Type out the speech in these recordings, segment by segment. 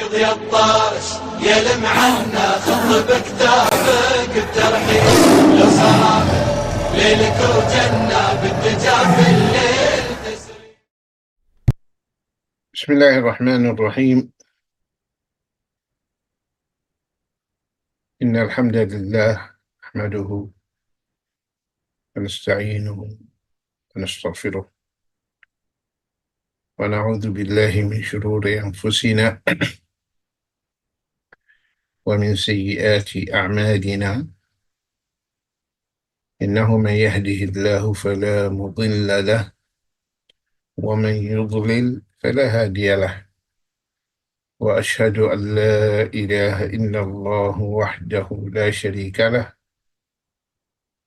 يرض يا الطاش يا المعنا خط بكتابك الترحيب لو صرافة ليلك وجنة بالدجا في الليل تسري. بسم الله الرحمن الرحيم. إن الحمد لله نحمده ونستعينه ونستغفره ونعوذ بالله من شرور أنفسنا ومن سيئات أعمالنا. إنه من يهده الله فلا مضل له ومن يضلل فلا هادي له، وأشهد أن لا إله إلا الله وحده لا شريك له،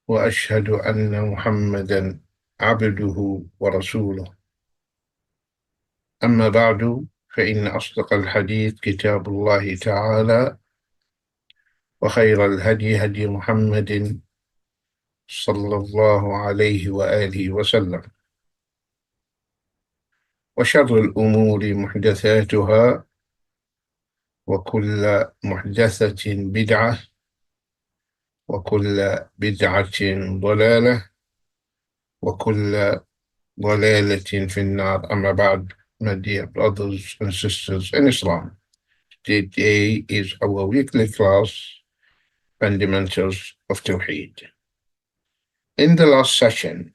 وأشهد أن محمدًا عبده ورسوله. أما بعد، فإن أصدق الحديث كتاب الله تعالى، وخير الهدي هدي محمد صلى الله عليه وآله وسلم، وشر الأمور محدثاتها، وكل محدثة بدعة، وكل بدعة ضلالة، وكل ضلالة في النار. أما بعد, my dear brothers and sisters in Islam, today is our weekly class, Fundamentals of Tawheed. In the last session,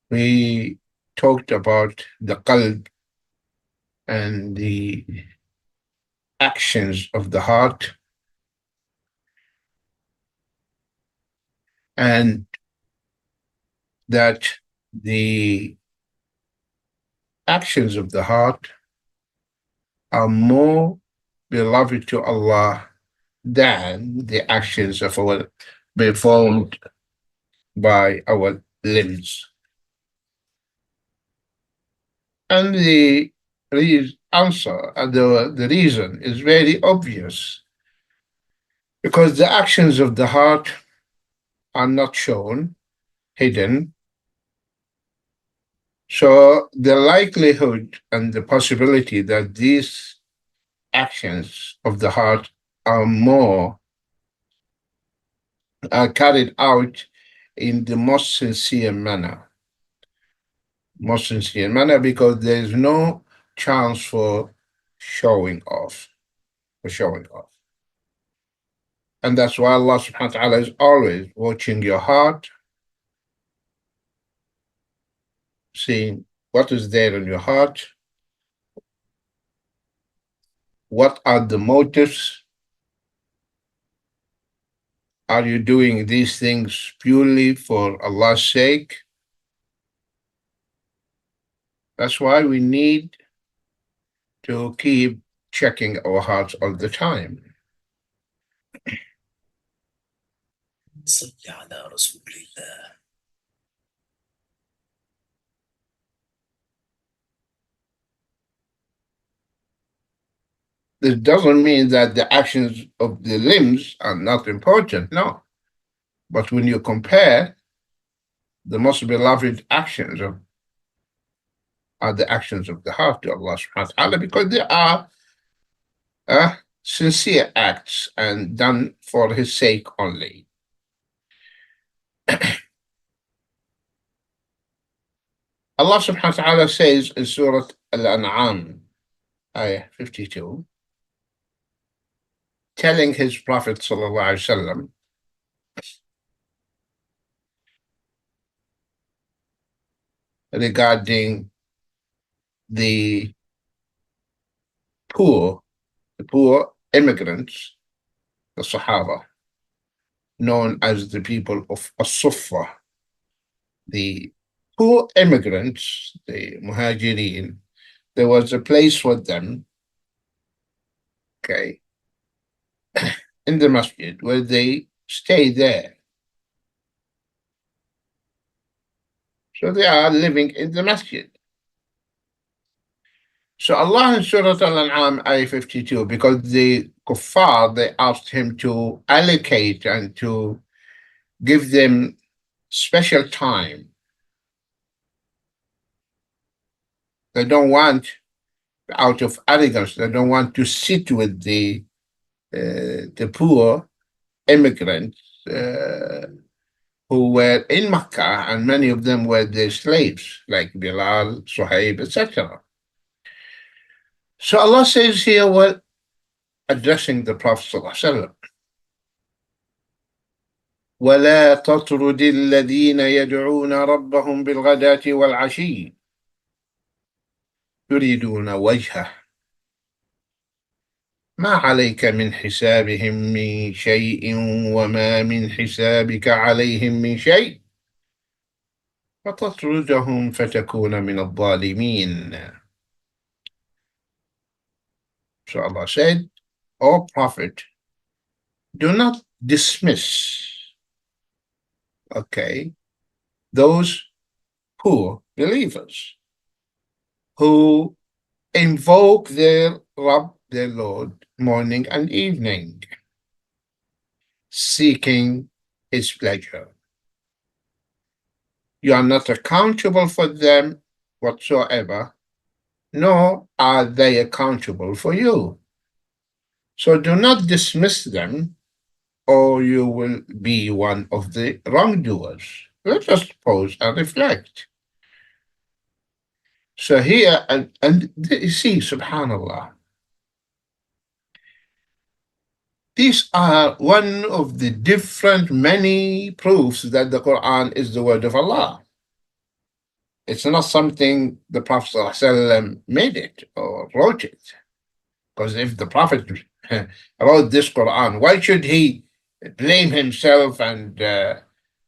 we talked about the qalb and the actions of the heart, and that the actions of the heart are more beloved to Allah than the actions of our performed by our limbs. And the answer and the reason is very obvious, because the actions of the heart are not shown, hidden. So the likelihood and the possibility that these actions of the heart are carried out in the most sincere manner. Most sincere manner, because there is no chance for showing off. And that's why Allah subhanahu wa ta'ala is always watching your heart, seeing what is there in your heart, what are the motives. Are you doing these things purely for Allah's sake? That's why we need to keep checking our hearts all the time. This doesn't mean that the actions of the limbs are not important, no. But when you compare, the most beloved actions are the actions of the heart to Allah subhanahu wa ta'ala, because they are sincere acts and done for His sake only. Allah subhanahu wa ta'ala says in Surah Al-An'am, ayah 52, telling His Prophet sallallahu alaihi wasallam regarding the poor immigrants, the Sahaba, known as the people of As-Suffah, the poor immigrants, the Muhajirin. There was a place for them, okay, in the masjid where they stay there. So they are living in the masjid. So Allah in Surah Al-An'am, ayah 52, because the kuffar, they asked Him to allocate and to give them special time. They don't want out of arrogance. They don't want to sit with the poor immigrants who were in Makkah, and many of them were their slaves, like Bilal, Suhaib, etc. So Allah says here, well, addressing the Prophet ﷺ, ولا تطرد الذين يدعون ربهم بالغداة والعشي يريدون وجهه ما عليك من حسابهم من شيء وما من حسابك عليهم من شيء فتطردهم فتكون من الظالمين. So Allah said, O Prophet, do not dismiss, those poor believers who invoke their Rabb, their Lord, morning and evening, seeking His pleasure. You are not accountable for them whatsoever, nor are they accountable for you. So do not dismiss them, or you will be one of the wrongdoers. Let us pause and reflect. So here, and you see, subhanAllah, these are one of the different many proofs that the Quran is the word of Allah. It's not something the Prophet ﷺ made it or wrote it. Because if the Prophet wrote this Quran, why should he blame himself and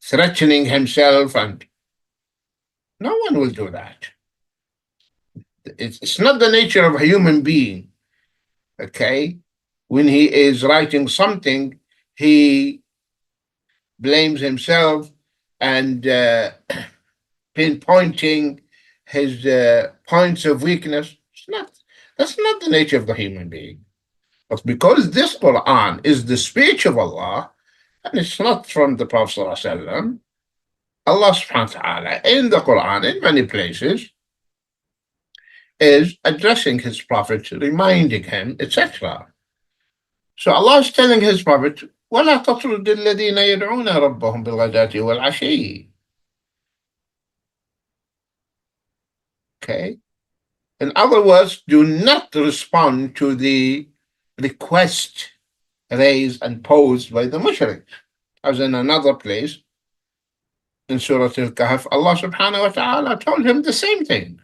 threatening himself? And no one will do that. It's not the nature of a human being, When he is writing something, he blames himself and pinpointing his points of weakness. That's not the nature of the human being. But because this Quran is the speech of Allah, and it's not from the Prophet ﷺ, Allah subhanahu wa ta'ala in the Quran, in many places, is addressing his Prophet, reminding him, etc. So Allah is telling his Prophet, وَلَا تَطْرُدِ الَّذِينَ يَدْعُونَ رَبَّهُمْ بِالْغَدَاةِ وَالْعَشِيِّ. In other words, do not respond to the request raised and posed by the mushriks. As in another place, in Surah Al-Kahf, Allah subhanahu wa ta'ala told him the same thing.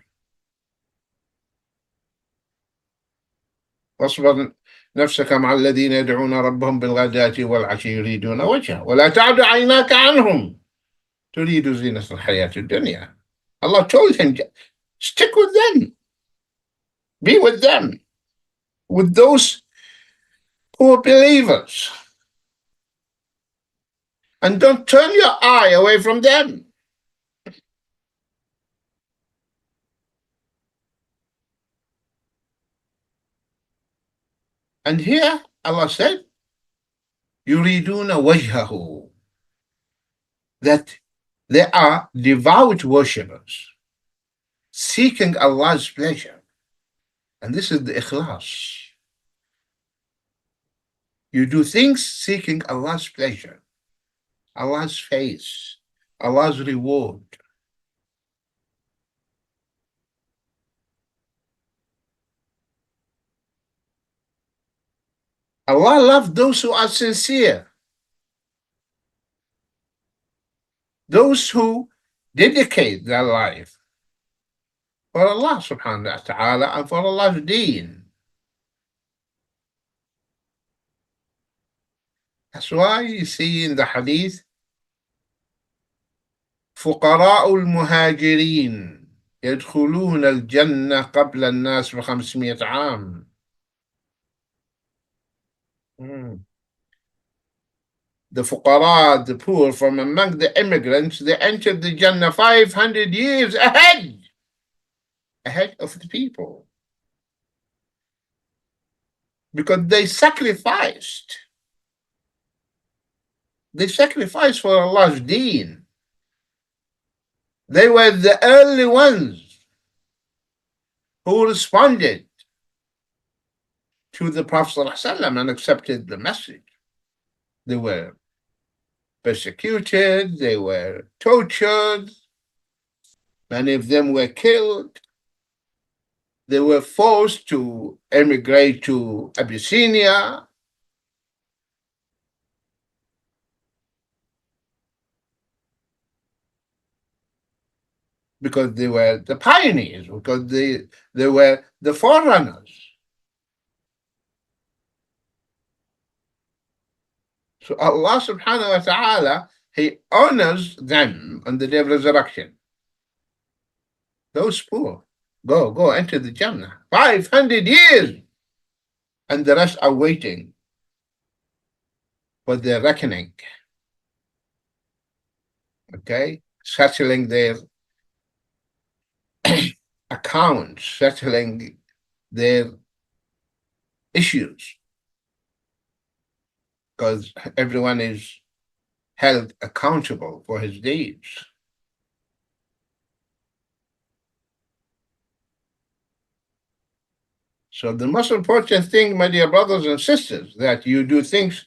واصبر نفسك مع الذين يدعون ربهم بالغداة والعشي يريدون وجهه ولا تعد عيناك عنهم تريد زينة الحياة الدنيا. Allah told him, stick with them, be with them, with those poor believers, and don't turn your eye away from them. And here Allah said, يريدون وجهه, that they are devout worshippers seeking Allah's pleasure. And this is the ikhlas. You do things seeking Allah's pleasure, Allah's face, Allah's reward. Allah loves those who are sincere, those who dedicate their life for Allah subhanahu wa ta'ala and for Allah's deen. That's why you see in the hadith, فقراء المهاجرين يدخلون الجنة قبل الناس ب500 عام. The fuqara, the poor from among the immigrants, they entered the Jannah 500 years ahead of the people, because they sacrificed for Allah's deen. They were the early ones who responded to the Prophet ﷺ and accepted the message. They were persecuted, they were tortured, many of them were killed. They were forced to emigrate to Abyssinia. Because they were the pioneers, because they were the forerunners. So Allah subhanahu wa ta'ala, He honors them on the day of resurrection. Those poor, go enter the Jannah. 500 years! And the rest are waiting for their reckoning. Okay? Settling their accounts, settling their issues. Because everyone is held accountable for his deeds. So the most important thing, my dear brothers and sisters, that you do things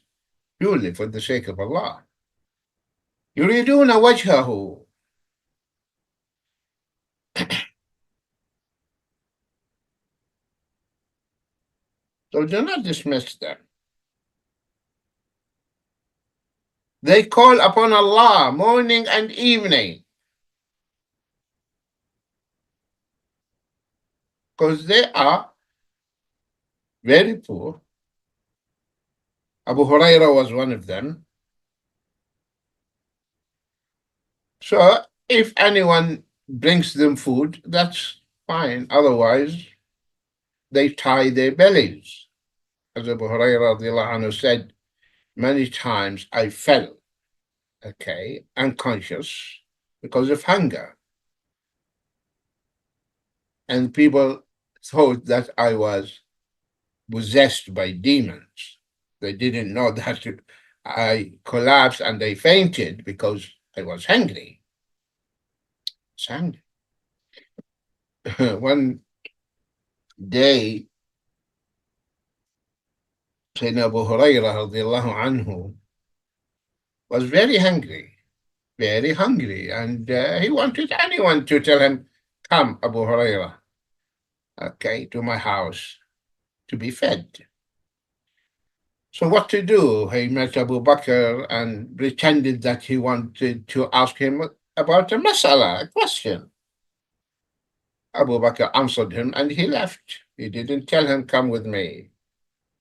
purely for the sake of Allah. يريدون وجهه. So do not dismiss them. They call upon Allah morning and evening because they are very poor. Abu Huraira was one of them. So if anyone brings them food, that's fine. Otherwise, they tie their bellies. As Abu Huraira radiallahu anhu said, many times I fell, unconscious because of hunger. And people thought that I was possessed by demons. They didn't know that I collapsed and I fainted because I was hungry. One day, Sayyidina Abu Huraira radiallahu anhu was very hungry, and he wanted anyone to tell him, come, Abu Huraira, to my house to be fed. So what to do? He met Abu Bakr and pretended that he wanted to ask him about a mas'ala, a question. Abu Bakr answered him and he left. He didn't tell him, come with me.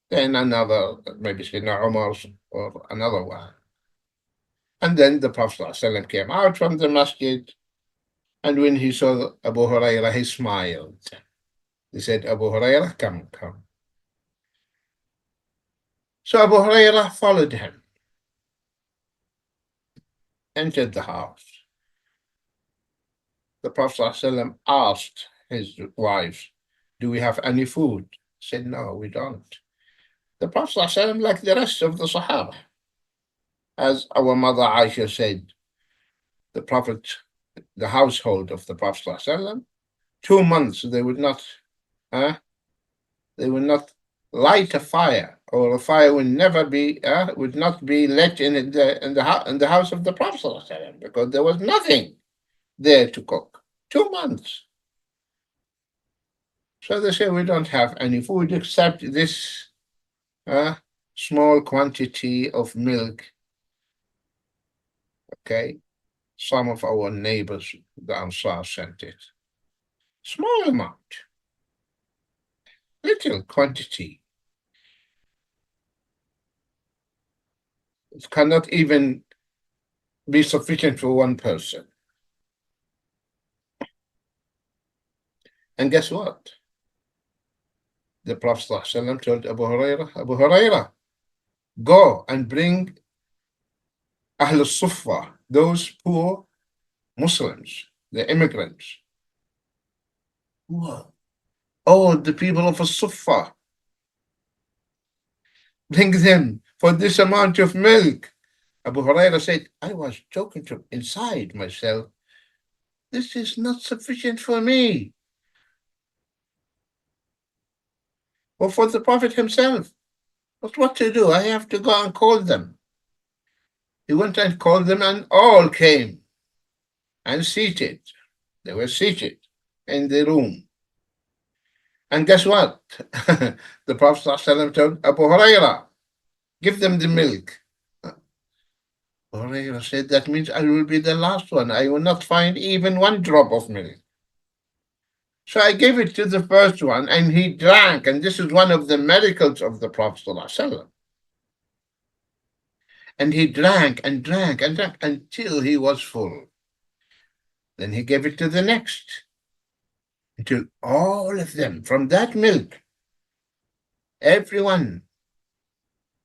Then another, maybe Sayyidina Umar or another one. And then the Prophet ﷺ came out from the masjid, and when he saw Abu Huraira, he smiled. He said, Abu Huraira, come. So Abu Huraira followed him, entered the house. The Prophet ﷺ asked his wives, do we have any food? He said, no, we don't. The Prophet ﷺ, like the rest of the Sahaba, as our mother Aisha said, the household of the Prophet ﷺ, 2 months they would not light a fire, or a fire would not be lit in the house of the Prophet ﷺ, because there was nothing there to cook. 2 months. So they say we don't have any food except this small quantity of milk. Some of our neighbors, the Ansar, sent it. Small amount. Little quantity. It cannot even be sufficient for one person. And guess what? The Prophet ﷺ told Abu Huraira, go and bring Ahl al-Suffah, those poor Muslims, the immigrants. Oh, the people of al-Suffah. Bring them for this amount of milk. Abu Huraira said, I was talking to inside myself. This is not sufficient for me. or for the Prophet himself. But what to do? I have to go and call them. He went and called them, and all came and seated. They were seated in the room. And guess what? The Prophet ﷺ told Abu Huraira, give them the milk. Abu Huraira said, that means I will be the last one. I will not find even one drop of milk. So I gave it to the first one, and he drank. And this is one of the miracles of the Prophet ﷺ. And he drank and drank and drank until he was full. Then he gave it to the next, until all of them, from that milk, everyone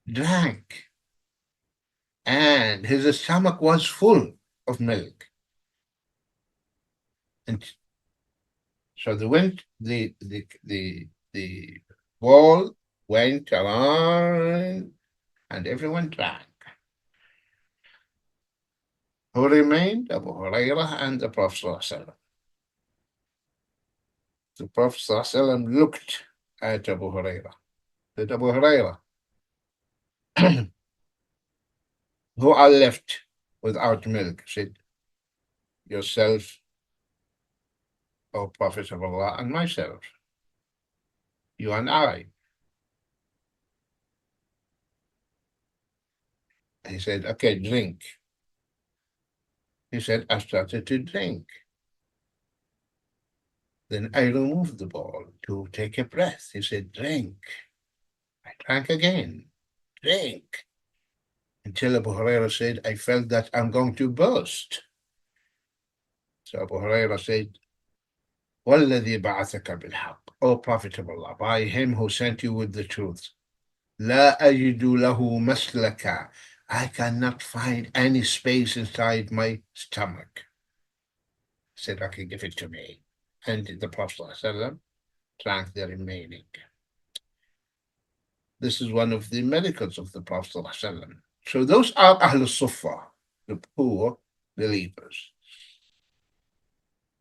drank. And his stomach was full of milk. And so the ball went around, and everyone drank. Who remained? Abu Hurairah and the Prophet ﷺ. The Prophet ﷺ looked at Abu Hurairah. Said, Abu Hurairah, who are left without milk? Said, yourself, O Prophet of Allah, and myself. You and I. He said, okay, drink. He said, I started to drink. Then I removed the bowl to take a breath. He said, drink. I drank again. Drink. Until Abu Hurairah said, I felt that I'm going to burst. So Abu Hurairah said, وَالَّذِي بَعَثَكَ بِالْحَقِّ, O Prophet of Allah, by him who sent you with the truth, لَا أَجِدُ لَهُ مَسْلَكَ, I cannot find any space inside my stomach. He said, okay, give it to me. And the Prophet ﷺ drank the remaining. This is one of the miracles of the Prophet ﷺ. So those are Ahl al-Sufa, the poor believers.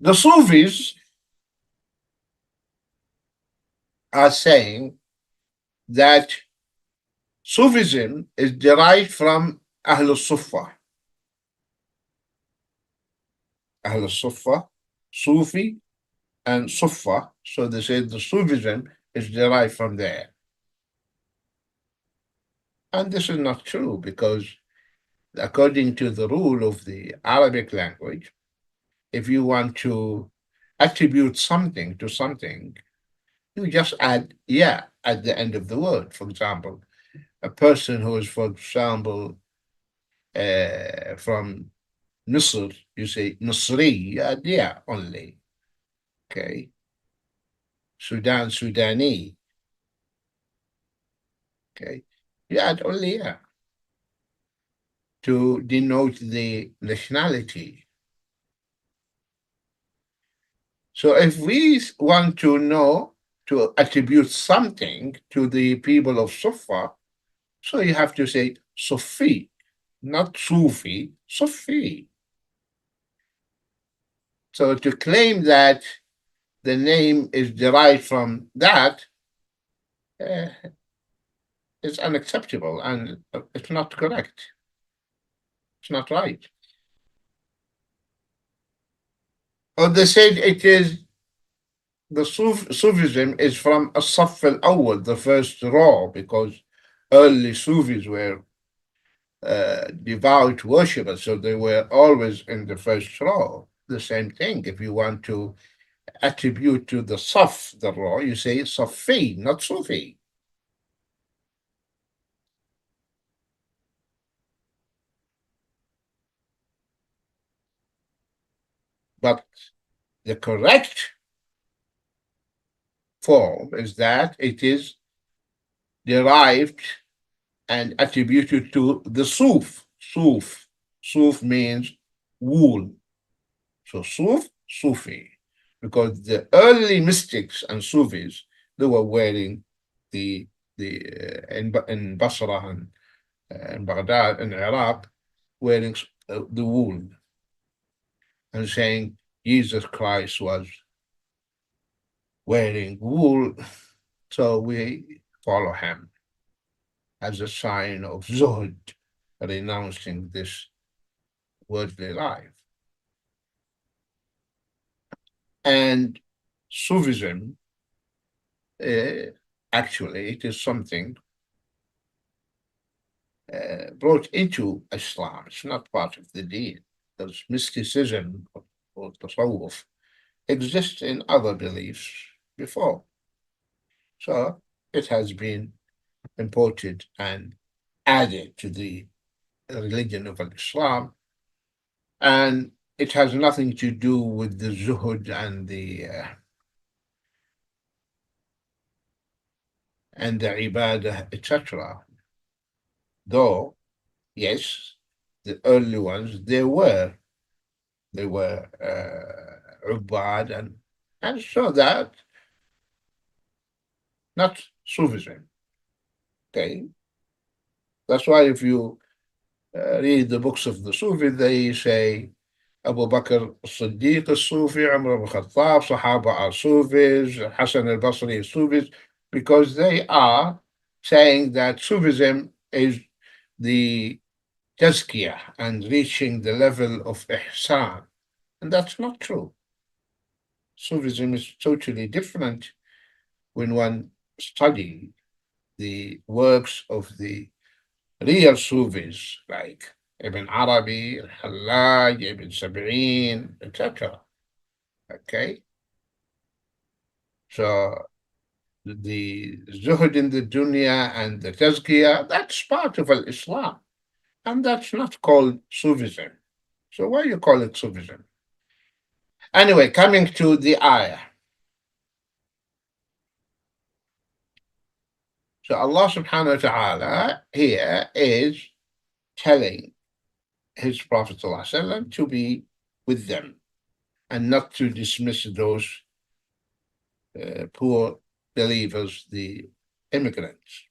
The Sufis are saying that Sufism is derived from Ahl al-Sufa. Ahl al-Sufa, Sufi, and Sufa. So they say the Sufism is derived from there. And this is not true, because according to the rule of the Arabic language, if you want to attribute something to something, you just add yeah at the end of the word. For example, a person who is, for example, from Misr, you say Misri, you add yeah only. Okay. Sudan, Sudani. Okay. You add only yeah to denote the nationality. So if we want to know, to attribute something to the people of Sufa, so you have to say Sufi, not Sufi, Sufi. So to claim that the name is derived from that is unacceptable, and it's not correct. It's not right. Or they said it is, the Sufism is from As-Saff al-Awwal, the first row, because early Sufis were devout worshippers, so they were always in the first row. The same thing, if you want to attribute to the Saf, the row, you say Safi, not Sufi. But the correct form is that it is derived and attributed to the Suf. Suf. Suf means wool. So Suf, Sufi. Because the early mystics and Sufis, they were wearing in Basra and in Baghdad, in Iraq, wearing the wool, and saying Jesus Christ was wearing wool So we follow him as a sign of zuhud, renouncing this worldly life. And Sufism, uh, actually, it is something brought into Islam. It's not part of the deen. Because mysticism or tasawwuf exists in other beliefs before. So it has been imported and added to the religion of Islam, and it has nothing to do with the zuhud and the ibadah, etc. Though, yes, the early ones they were ubad and so that not Sufism. Okay, that's why if you read the books of the Sufi, they say Abu Bakr as-Siddiq is Sufi, Umar ibn Khattab, Sahaba are Sufis, Hassan al-Basri is Sufis, because they are saying that Sufism is the tazkiyah and reaching the level of ihsan. And that's not true. Sufism is totally different when one study the works of the real Sufis like Ibn Arabi, Al-Hallaj, Ibn Sab'in, etc. Okay, so the zuhud in the dunya and the tazkiyah, that's part of Islam, and that's not called Sufism. So why you call it Sufism? Anyway, coming to the ayah. So Allah subhanahu wa ta'ala here is telling his Prophet ﷺ to be with them and not to dismiss those poor believers, the immigrants,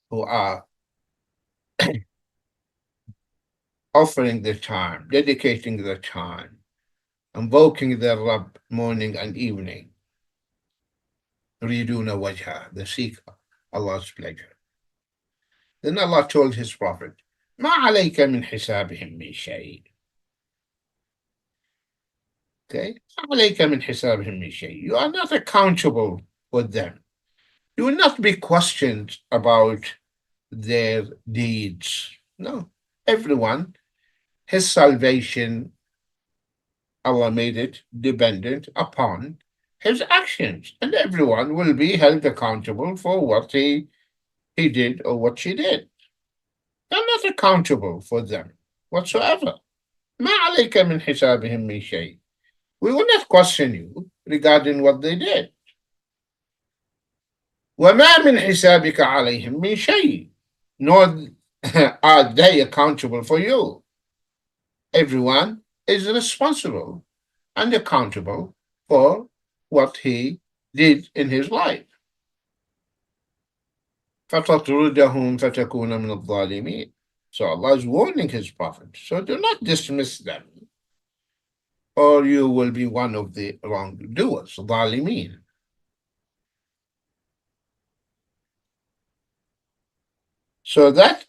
who are offering their time, dedicating their time, invoking their Rabb morning and evening. يريدون وجهه, they seek Allah's pleasure. Then Allah told his Prophet, ما عليك من حسابهم من شيء. Okay, ما عليك من حسابهم من شيء. You are not accountable for them. You will not be questioned about their deeds. No, everyone, his salvation, Allah made it dependent upon his actions, and everyone will be held accountable for what he did or what she did. I'm not accountable for them whatsoever. ما عليك من حسابهم من شيء. We will not question you regarding what they did. وما من حسابك عليهم من شيء. Nor are they accountable for you. Everyone is responsible and accountable for what he did in his life. فَتَطْرُدَهُمْ فَتَكُونَ مِنَ الظَّالِمِينَ. So Allah is warning his Prophet. So do not dismiss them, or you will be one of the wrongdoers, ظالمين. So that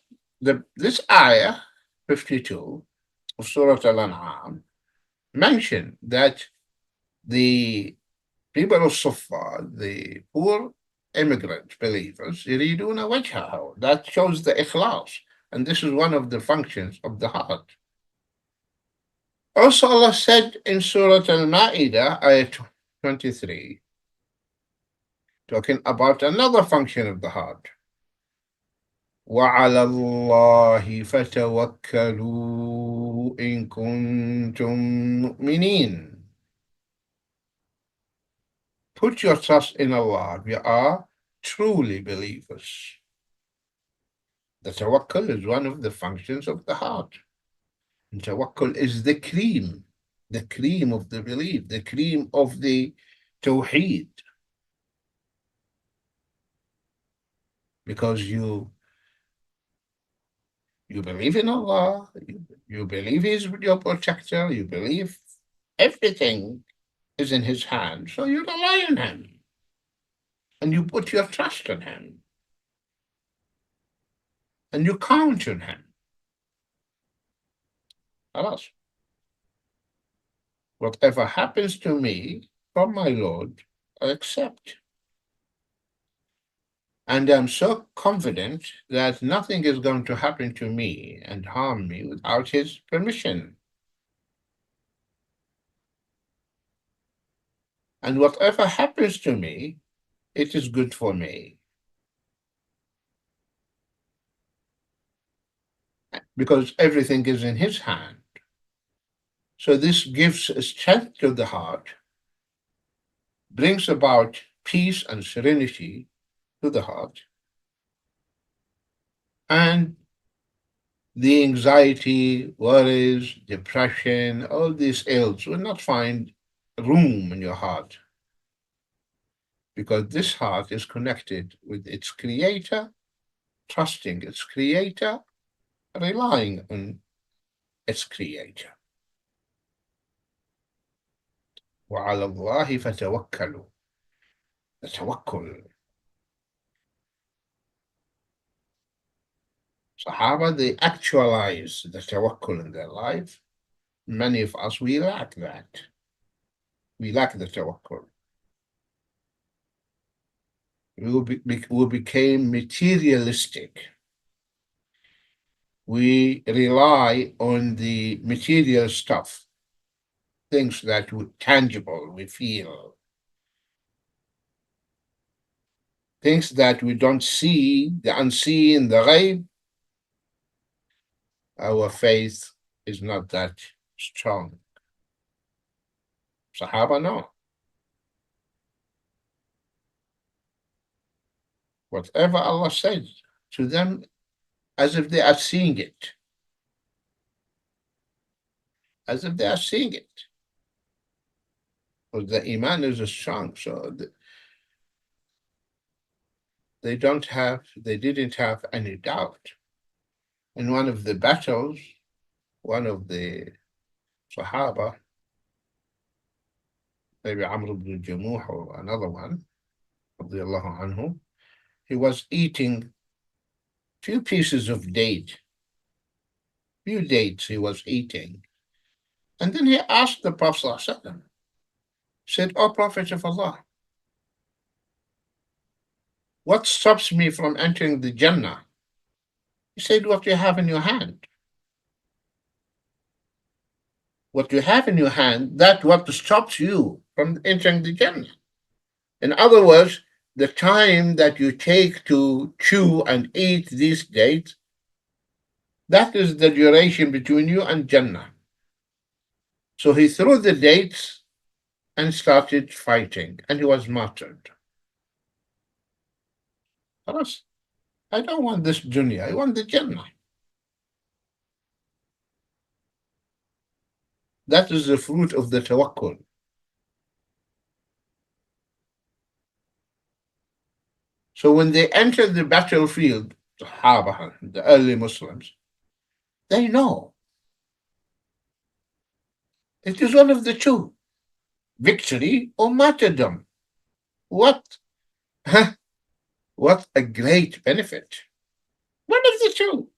this ayah 52 of Surah Al-An'am mentioned that the people of Sufa, the poor immigrant believers, يريدون وجهه. That shows the ikhlas, and this is one of the functions of the heart. Also, Allah said in Surah Al-Ma'idah, ayah 23, talking about another function of the heart. وَعَلَى اللَّهِ فَتَوَكَّلُوا إِن كُنتُم مُؤْمِنِينَ. Put your trust in Allah. We are truly believers. The tawakkul is one of the functions of the heart. And tawakkul is the cream of the belief, the cream of the Tawheed. Because you believe in Allah, you believe He's your protector, you believe everything is in His hand, so you rely on Him. and you put your trust in him, and you count on him. Alas, whatever happens to me from my Lord, I accept. And I'm so confident that nothing is going to happen to me and harm me without his permission. And whatever happens to me, it is good for me. Because everything is in his hand. So this gives strength to the heart, brings about peace and serenity to the heart, and the anxiety, worries, depression, all these ills will not find room in your heart, because this heart is connected with its creator, trusting its creator, relying on its creator. وعلى الله فتوكلوا. The tawakkul. Sahaba, they actualize the tawakkul in their life. Many of us, we lack that. We lack the tawakkul. We became materialistic. We rely on the material stuff, things that are tangible, we feel, things that we don't see, the unseen, the ghaib. Our faith is not that strong. Sahaba, no. Whatever Allah says to them, as if they are seeing it. As if they are seeing it. Because the Iman is strong, so they didn't have any doubt. In one of the battles, one of the Sahaba, maybe Amr ibn Jamuh or another one, radiallahu anhu, he was eating few pieces of date, few dates he was eating. And then he asked the Prophet ﷺ, said, "O Prophet of Allah, what stops me from entering the Jannah?" He said, "What you have in your hand. What you have in your hand, that's what stops you from entering the Jannah." In other words, the time that you take to chew and eat these dates, that is the duration between you and Jannah. So he threw the dates and started fighting, and he was martyred. Khalas, I don't want this dunya, I want the Jannah. That is the fruit of the tawakkul. So when they enter the battlefield, the Sahaba, the early Muslims, they know it is one of the two, victory or martyrdom. What? What a great benefit. One of the two.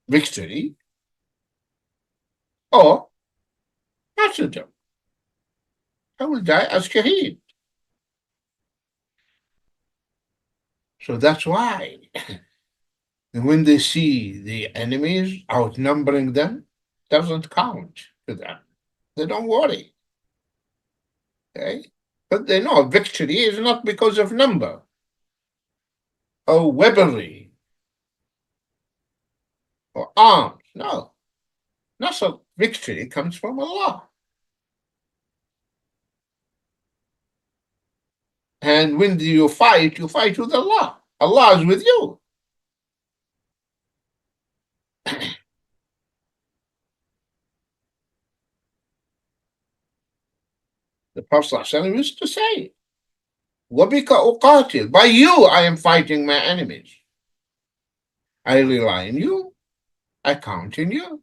Victory or martyrdom. I will die as shaheed. So that's why when they see the enemies outnumbering them, doesn't count to them. They don't worry. Okay? But they know victory is not because of number or weaponry or arms. No. Nasr, victory comes from Allah. And when you fight with Allah. Allah is with you. The Prophet ﷺ used to say, وَبِكَ أُقَاتِلْ, by you I am fighting my enemies. I rely on you. I count on you.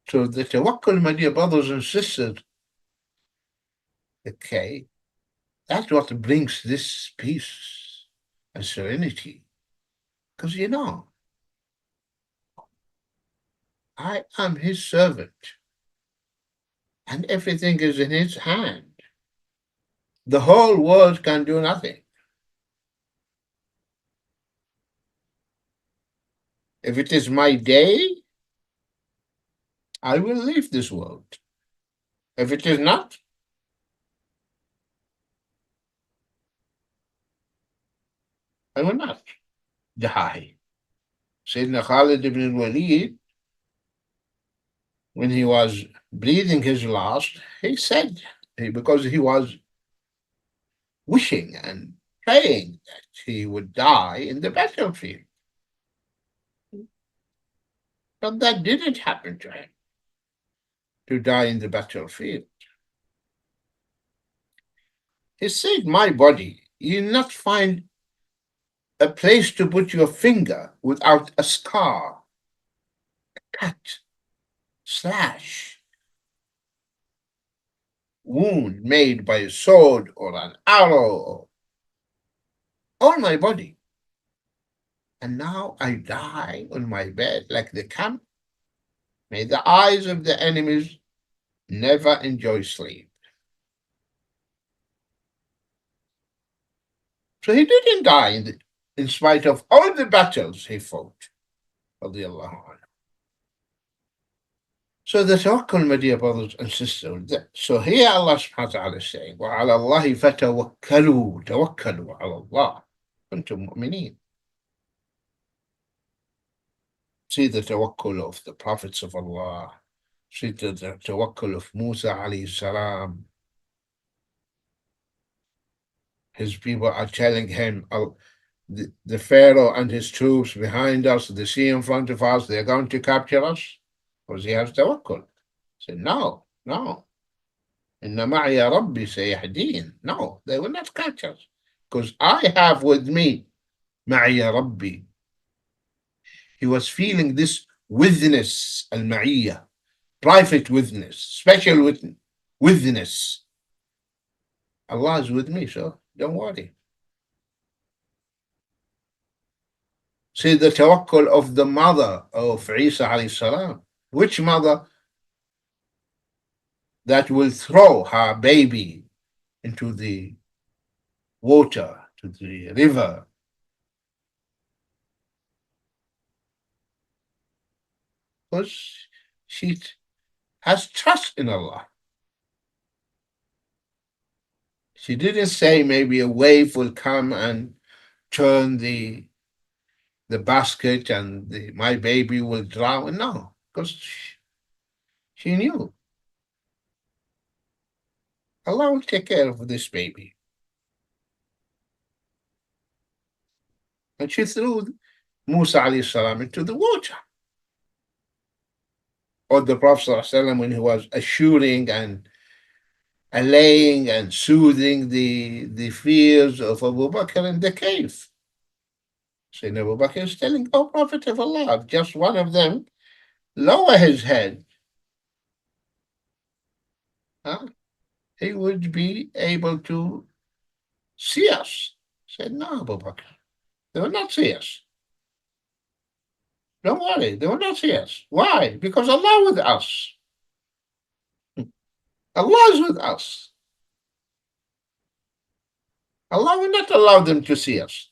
So the tawakkul, my dear brothers and sisters, okay, that's what brings this peace and serenity. Because I am his servant and everything is in his hand. The whole world can do nothing. If it is my day, I will leave this world. If it is not, I will not die. Sayyidina Khalid ibn al-Walid, when he was breathing his last, he said, because he was wishing and praying that he would die in the battlefield. But that didn't happen to him, to die in the battlefield. He said, my body, you'll not find a place to put your finger without a scar, a cut, slash, wound made by a sword or an arrow, all my body. And now I die on my bed like the camp. May the eyes of the enemies never enjoy sleep. So he didn't die in spite of all the battles he fought. So the tawakkul, my dear brothers and sisters, so here Allah subhanahu wa ta'ala is saying, وَعَلَى اللَّهِ فَتَوَكَّلُوا توكلوا على الله كنتم مؤمنين. See the tawakkul of the prophets of Allah. See the tawakkul of Musa alayhi salam. His people are telling him, the Pharaoh and his troops behind us, the sea in front of us, they're going to capture us. Because he has tawakkul. He said, no. Inna ma'iya Rabbi sayahdeen. No, they will not catch us. Because I have with me ma'iya Rabbi. He was feeling this witness, al-ma'iyya, private witness, special witness. Allah is with me, so don't worry. See the tawakkul of the mother of Isa alayhi salam. Which mother that will throw her baby into the water, to the river? Because she has trust in Allah. She didn't say maybe a wave will come and turn the basket and my baby will drown. No, because she knew Allah will take care of this baby. And she threw Musa alayhi salam into the water. Or the Prophet ﷺ, when he was assuring and allaying and soothing the fears of Abu Bakr in the cave. Sayyidina Abu Bakr is telling, oh Prophet of Allah, just one of them lower his head, he would be able to see us. He said, no, Abu Bakr, they will not see us. Don't worry, they will not see us. Why? Because Allah with us. Allah is with us. Allah will not allow them to see us.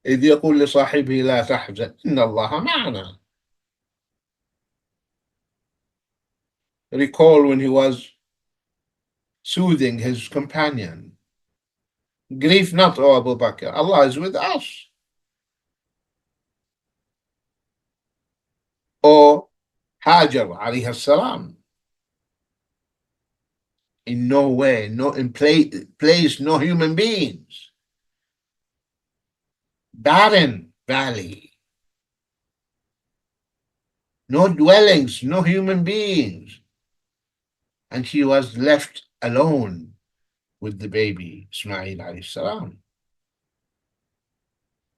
إذ يقول لصاحبه لا تحزن إن الله معنا. Recall when he was soothing his companion. Grieve not, O Abu Bakr, Allah is with us. Or Hajar alayhi salam. In no way, no in place, no human beings. Barren valley. No dwellings, no human beings. And she was left alone with the baby, Ismail alayhi salam.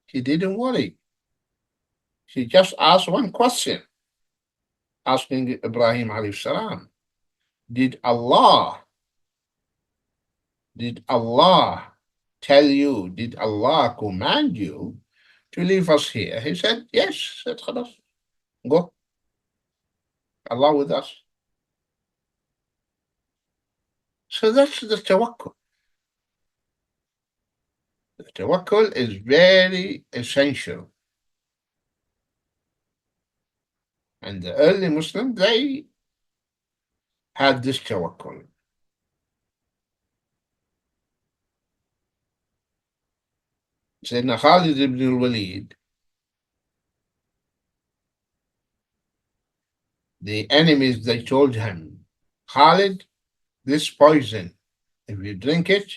She didn't worry. She just asked one question, asking Ibrahim alayhi salam, did Allah, did Allah tell you, did Allah command you to leave us here? He said, yes. He said, خلاص, go. Allah with us. So that's the tawakkul. The tawakkul is very essential. And the early Muslims, they had this tawakkul. Sayyidina Khalid ibn al-Walid, the enemies, they told him, Khalid, this poison, if you drink it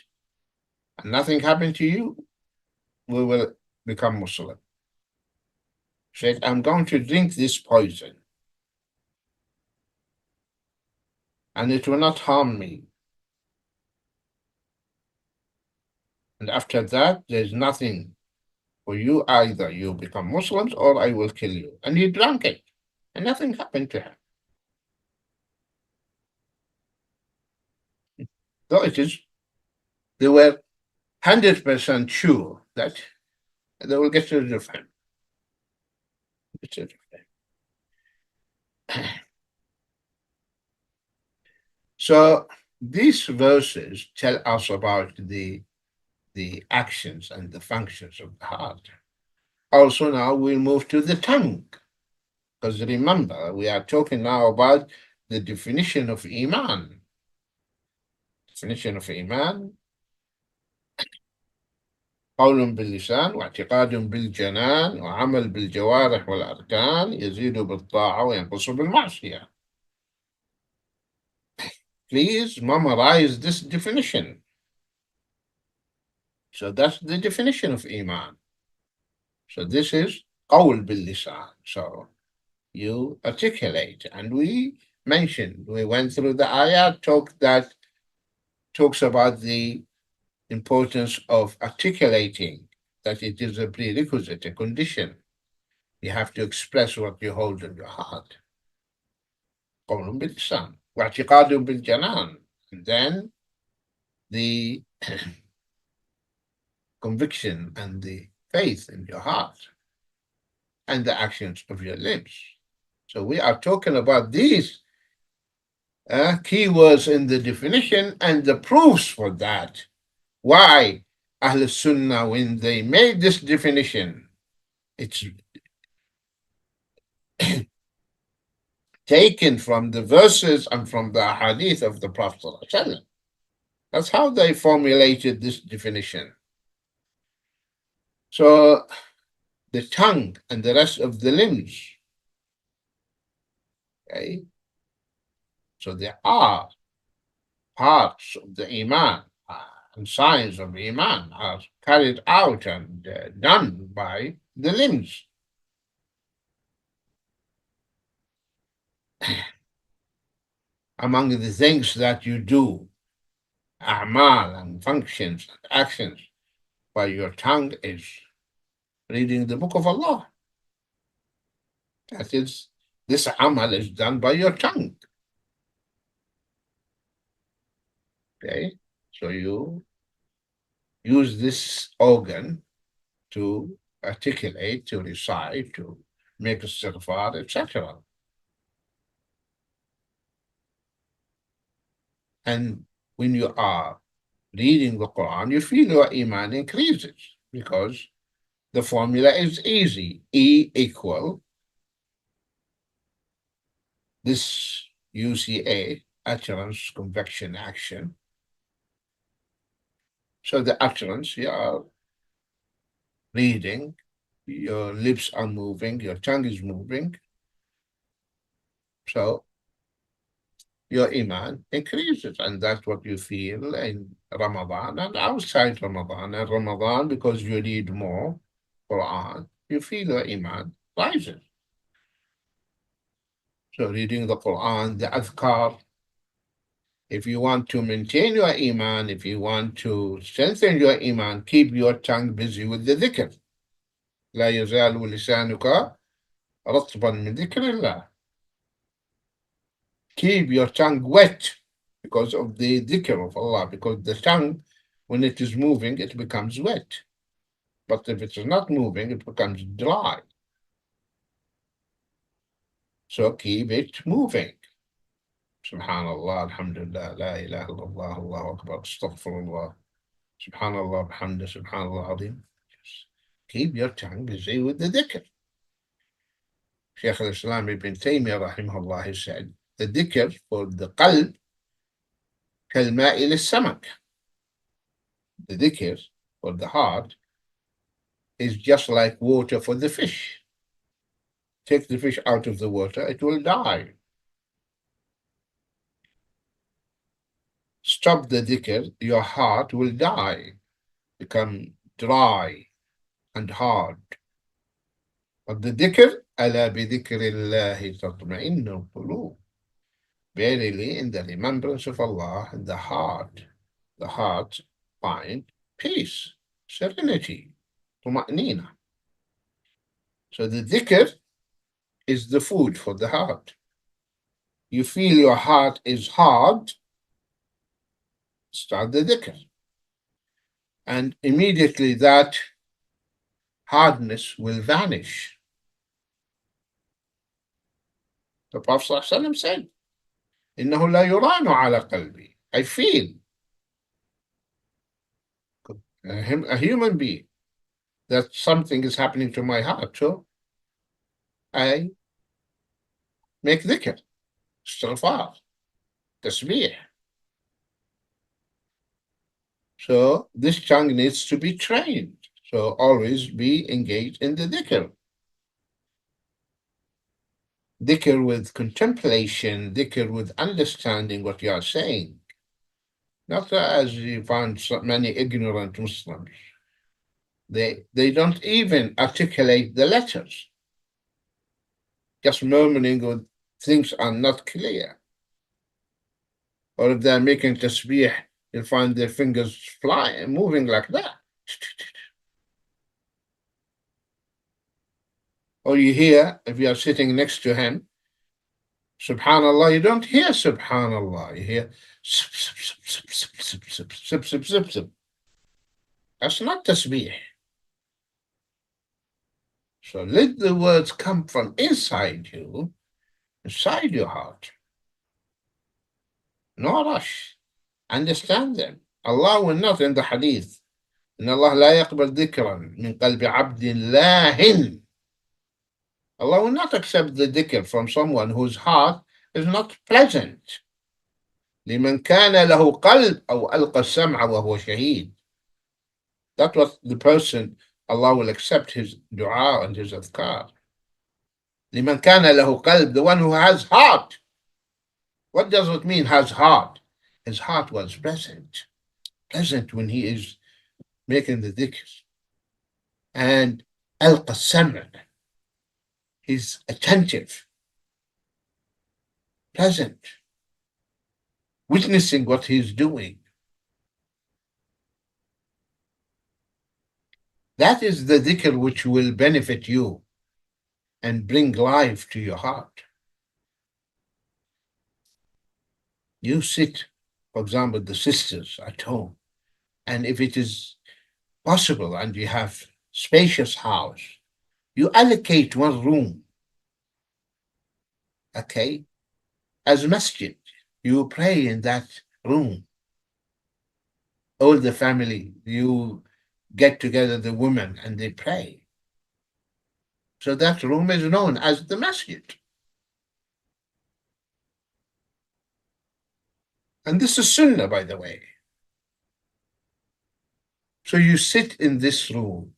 and nothing happened to you, we will become Muslim. Said, I'm going to drink this poison and it will not harm me. And after that, there's nothing for you either. You become Muslims or I will kill you. And he drank it and nothing happened to him. So it is, they were 100% sure that they will get rid of him. So these verses tell us about the actions and the functions of the heart. Also now we'll move to the tongue. Because remember, we are talking now about the definition of Iman. Definition of Iman: قول باللسان واعتقاد بالجنان وعمل بالجوارح والأركان يزيد بالطاعة وينقص بالمعصية. Please memorize this definition. So that's the definition of Iman. So this is قول باللسان. So you articulate. And we mentioned, we went through the ayat that talks about the importance of articulating, that it is a prerequisite, a condition. You have to express what you hold in your heart. قول باللسان واعتقاد بالجنان. And then the conviction and the faith in your heart and the actions of your lips. So we are talking about these keywords in the definition and the proofs for that. Why Ahl Sunnah, when they made this definition, it's taken from the verses and from the hadith of the Prophet ﷺ. That's how they formulated this definition. So the tongue and the rest of the limbs, okay? So there are parts of the Iman and signs of Iman are carried out and done by the limbs. Among the things that you do, a'mal and functions and actions by your tongue is reading the book of Allah. That is, this amal is done by your tongue. Okay, so you use this organ to articulate, to recite, to make istighfar, etc. And when you are reading the Quran, you feel your iman increases because the formula is easy. E equal this UCA, utterance, conviction, action. So the utterance, you are reading, your lips are moving, your tongue is moving. So your iman increases, and that's what you feel in Ramadan and outside Ramadan. And Ramadan, because you read more Quran, you feel your iman rises. So reading the Quran, the adhkar, if you want to maintain your iman, if you want to strengthen your iman, keep your tongue busy with the dhikr. لا يزال لسانك رطبا من ذكر الله. Keep your tongue wet because of the dhikr of Allah, because the tongue, when it is moving, it becomes wet. But if it is not moving, it becomes dry. So keep it moving. Subhanallah, alhamdulillah, la ilaha illallah, Allahu akbar, astaghfirullah, subhanallah, bihamdih, subhanallah azim. Keep your tongue busy with the dhikr. Sheikh al-Islam ibn Taymiyyah rahimahullah, he said, the dhikr for the qalb كالماء للسمك. The dhikr for the heart is just like water for the fish. Take the fish out of the water, it will die. Stop the dhikr, your heart will die, become dry and hard. But the dhikr, ألا بذكر الله تطمئن القلوب. Verily, in the remembrance of Allah, the heart find peace, serenity, طمأنينة. So the dhikr is the food for the heart. You feel your heart is hard, start the dhikr. And immediately that hardness will vanish. The Prophet ﷺ said, إنه لا يران على قلبي. I feel a human being that something is happening to my heart. So I make dhikr, istighfar, tasbih. So this tongue needs to be trained. So always be engaged in the dhikr. Dhikr with contemplation, dhikr with understanding what you are saying. Not as you find so many ignorant Muslims. They don't even articulate the letters. Just murmuring with things are not clear. Or if they're making tasbih, you'll find their fingers flying, moving like that. Or you hear, if you are sitting next to him, Subhanallah, you don't hear Subhanallah, you hear sip, sip, sip, sip, sip, sip, sip, sip, sip, sip. That's not tasbih. So let the words come from inside you, inside your heart. No rush. Understand them. Allah will not, in the hadith, إن الله لا يقبل ذكرا من قلب عبد لاهٍ. Allah will not accept the dhikr from someone whose heart is not pleasant. لمن كان له قلب أو ألقى السمع وهو شهيد. That's what the person, Allah will accept his dua and his adhkar. لمن كان له قلب, the one who has heart. What does it mean, has heart? His heart was pleasant when he is making the dhikr. And ألقى السمع, he's attentive, pleasant, witnessing what he's doing. That is the dhikr which will benefit you and bring life to your heart. You sit, for example, the sisters at home, and if it is possible and you have spacious house, you allocate one room, okay, as a masjid. You pray in that room. All the family, you get together the women and they pray. So that room is known as the masjid. And this is sunnah, by the way. So you sit in this room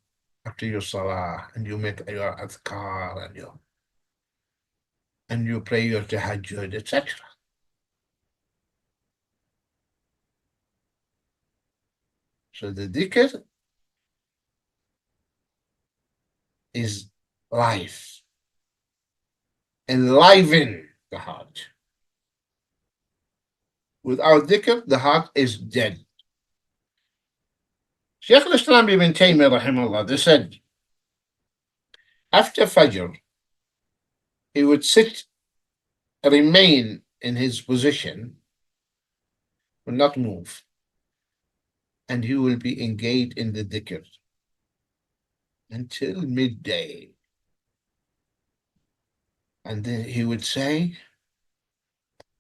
after your salah and you make your adhkar and you pray your tahajjud, etc. So the dhikr is life. Enliven the heart. Without dhikr, the heart is dead. Sheikh al-Islam ibn Taymiyyah rahimahullah, they said, after Fajr, he would remain in his position, will not move, and he will be engaged in the dhikr until midday. And then he would say,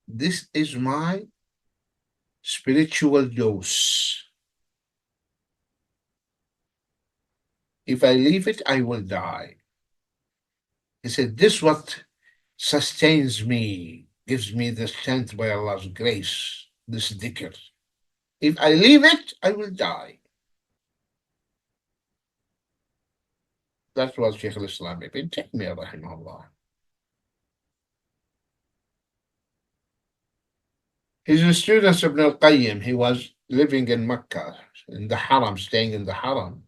this is my spiritual dose. If I leave it, I will die. He said, this is what sustains me, gives me the strength by Allah's grace, this dhikr. If I leave it, I will die. That was Sheikh al-Islam Ibn Taymiyyah, rahimahullah. His student Ibn al-Qayyim, he was living in Mecca, in the Haram, staying in the Haram.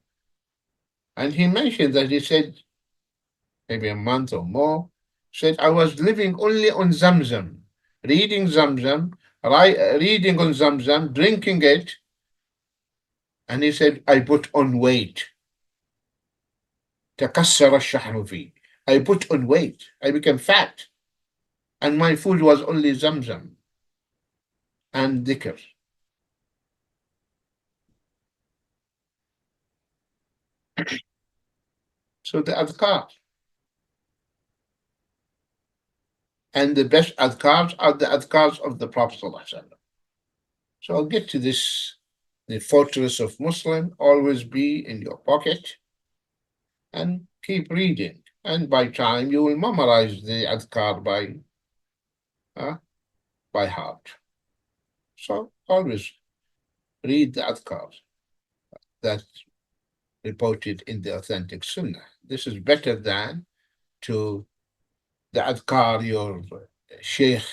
And he mentioned that, he said, maybe a month or more, said, I was living only on Zamzam, reading Zamzam, reading on Zamzam, drinking it. And he said, I put on weight. تكسر الشحم فيه. I put on weight. I became fat. And my food was only Zamzam and dhikr. So the adhkar. And the best adhkars are the adhkars of the Prophet ﷺ. So I'll get to this. The fortress of Muslim, always be in your pocket and keep reading. And by time you will memorize the adhkar by heart. So always read the adhkar that reported in the authentic sunnah. This is better than to the adhkar your Sheikh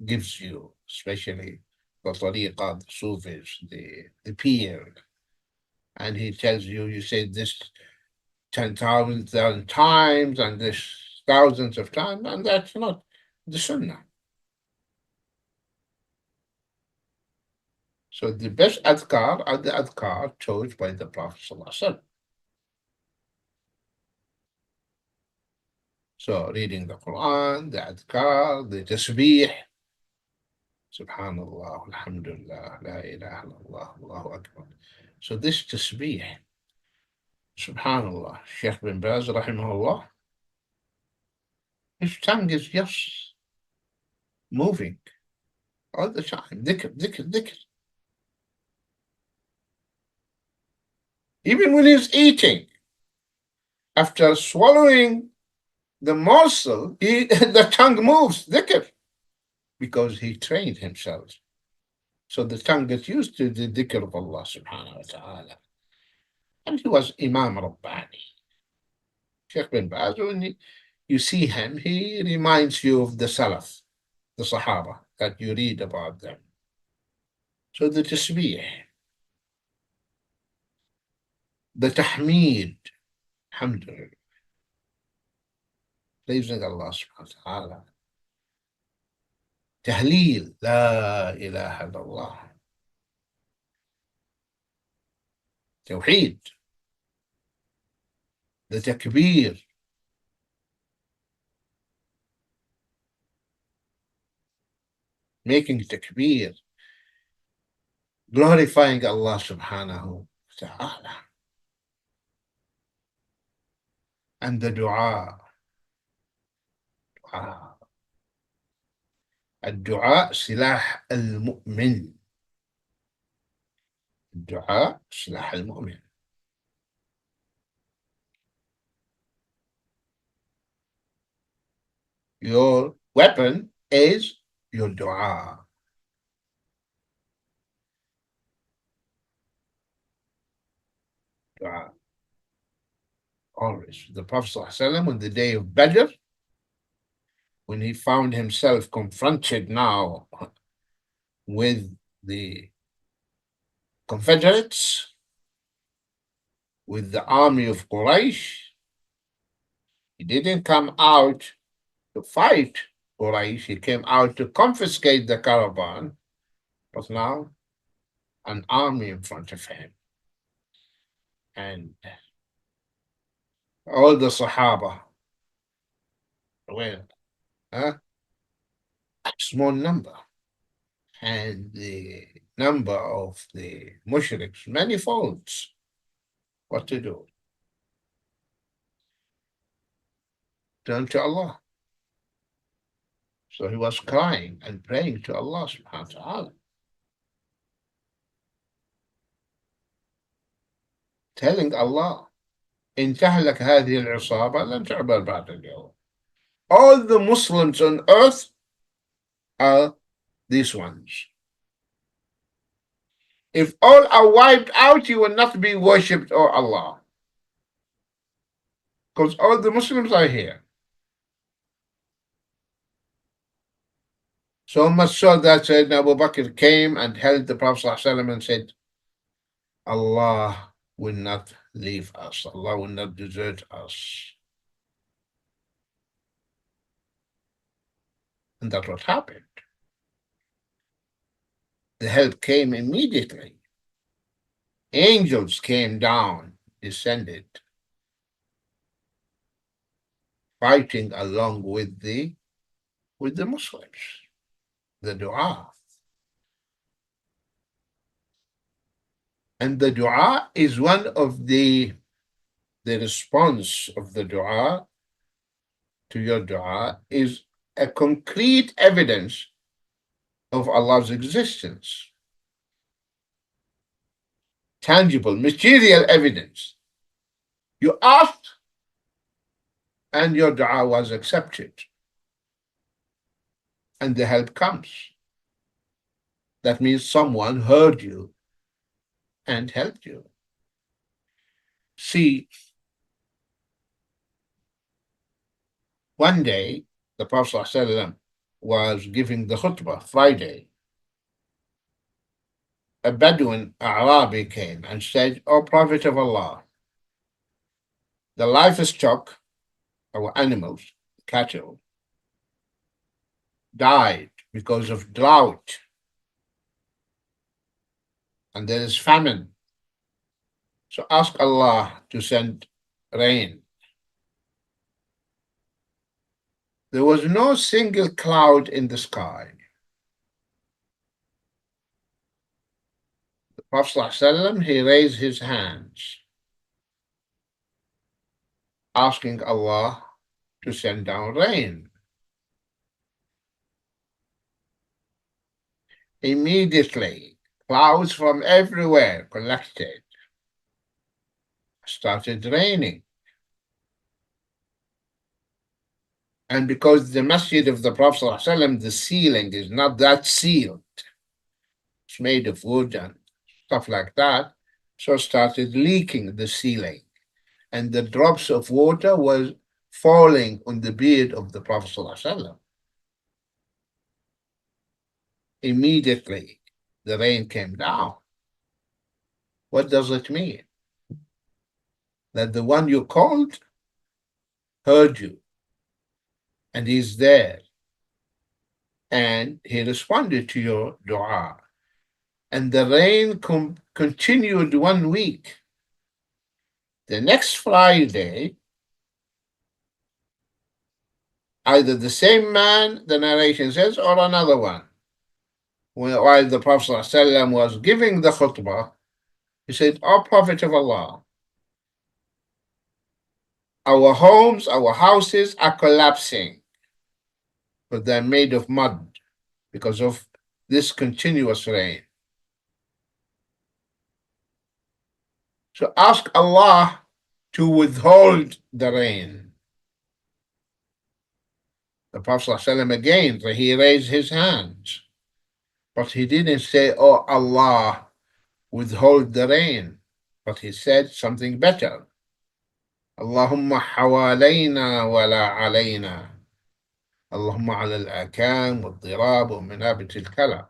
gives you, especially the tariqah, the Sufis, the peer. And he tells you, you say this 10,000 times and this thousands of times, and that's not the sunnah. So the best adhkar are the adhkar taught by the Prophet ﷺ. So reading the Quran, the adhkar, the tasbih, Subhanallah, Alhamdulillah, La ilaha illallah, Allahu Akbar. So this tasbih, Subhanallah, Sheikh bin Baz, rahimahullah, his tongue is just moving all the time. Dhikr, dhikr, dhikr. Even when he's eating, after swallowing the morsel, the tongue moves, dhikr, because he trained himself. So the tongue gets used to the dhikr of Allah subhanahu wa ta'ala. And he was Imam Rabbani. Sheikh bin Baz, when you see him, he reminds you of the Salaf, the Sahaba, that you read about them. So the tasbih, the tahmeed, alhamdulillah, praising Allah subhanahu wa ta'ala. Tahleel, la ilaha illallah. Tawheed, the takbir, making takbir, glorifying Allah subhanahu wa ta'ala. And the dua. الدعاء سلاح المؤمن. الدعاء سلاح المؤمن. Your weapon is your dua. Dua. Always. The Prophet ﷺ, on the day of Badr, when he found himself confronted now with the Confederates, with the army of Quraysh, he didn't come out to fight Quraysh, he came out to confiscate the caravan, but now an army in front of him. And all the Sahaba were a small number. And the number of the mushriks, many folds. What to do? Turn to Allah. So he was crying and praying to Allah subhanahu wa ta'ala, telling Allah, إن تهلك هذه العصابة لن تعبر بعد اليوم. All the Muslims on earth are these ones. If all are wiped out, you will not be worshipped, O Allah. Because all the Muslims are here. So much so that Sayyidina Abu Bakr came and held the Prophet ﷺ and said, Allah will not leave us. Allah will not desert us. And that's what happened. The help came immediately. Angels came down, descended, fighting along with the Muslims, the dua. And the dua is one of the response of the dua to your dua is a concrete evidence of Allah's existence. Tangible, material evidence. You asked and your dua was accepted. And the help comes. That means someone heard you and helped you. See, one day the Prophet ﷺ was giving the khutbah Friday. A Bedouin Arabi came and said, O Prophet of Allah, the livestock, our animals, cattle, died because of drought, and there is famine. So ask Allah to send rain. There was no single cloud in the sky. The Prophet ﷺ, he raised his hands, asking Allah to send down rain. Immediately, clouds from everywhere collected, started raining. And because the masjid of the Prophet ﷺ, the ceiling is not that sealed, it's made of wood and stuff like that, so started leaking the ceiling. And the drops of water was falling on the beard of the Prophet ﷺ. Immediately, the rain came down. What does it mean? That the one you called heard you, and he's there, and he responded to your dua. And the rain continued 1 week. The next Friday, either the same man, the narration says, or another one, while the Prophet ﷺ was giving the khutbah, he said, O Prophet of Allah, our homes, our houses are collapsing, but they're made of mud because of this continuous rain. So ask Allah to withhold the rain. The Prophet ﷺ again, he raised his hands, but he didn't say, oh Allah, withhold the rain, but he said something better. Allahumma hawalayna wa la alayna. Allahumma ala al-akam wa al-dirab wa minabit al-kala.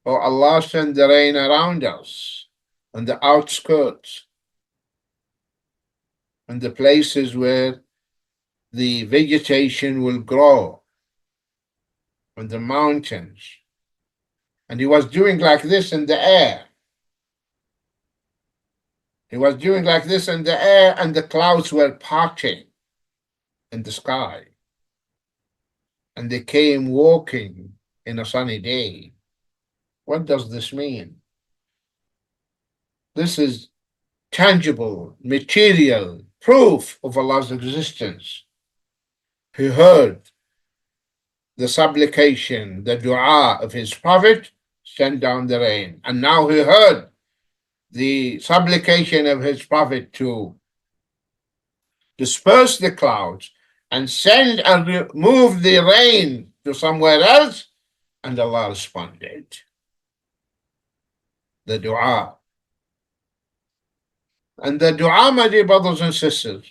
Oh Allah, send the rain around us, on the outskirts, on the places where the vegetation will grow, on the mountains. And he was doing like this in the air. He was doing like this in the air, and the clouds were parting in the sky. and they came walking in a sunny day. What does this mean? This is tangible, material proof of Allah's existence. He heard the supplication, the dua of his prophet, send down the rain. And now he heard the supplication of his prophet to disperse the clouds and send and move the rain to somewhere else, and Allah responded. The dua. And the dua, my dear brothers and sisters,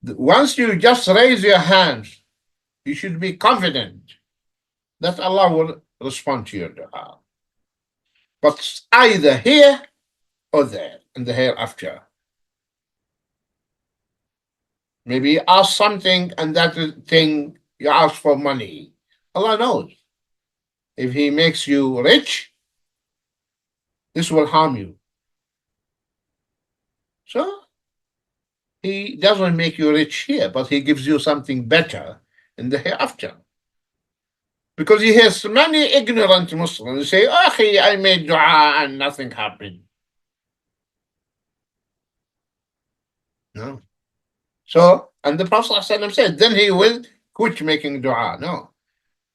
once you just raise your hands, you should be confident that Allah will respond to your dua. But it's either here or there in the hereafter. Maybe you ask something and that thing you ask for money. Allah knows. If He makes you rich, this will harm you. So He doesn't make you rich here, but He gives you something better in the hereafter. Because He has many ignorant Muslims who say, "Akhi, I made dua and nothing happened." No. So, and the Prophet ﷺ said, then he will quit making dua. No.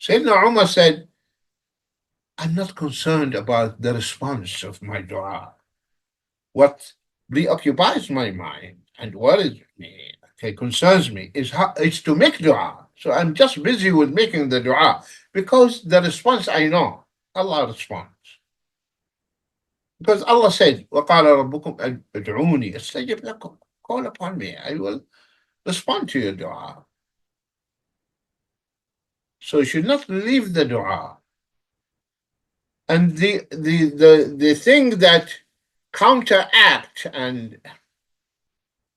Sayyidina Umar said, I'm not concerned about the response of my dua. What preoccupies my mind and worries me, concerns me, is to make dua. So I'm just busy with making the dua because the response I know, Allah responds. Because Allah said, وَقَالَ رَبُّكُمْ ادْعُونِي أَسْتَجِبْ لَكُمْ. Call upon me, I will respond to your dua. So you should not leave the dua. And the thing that counteract and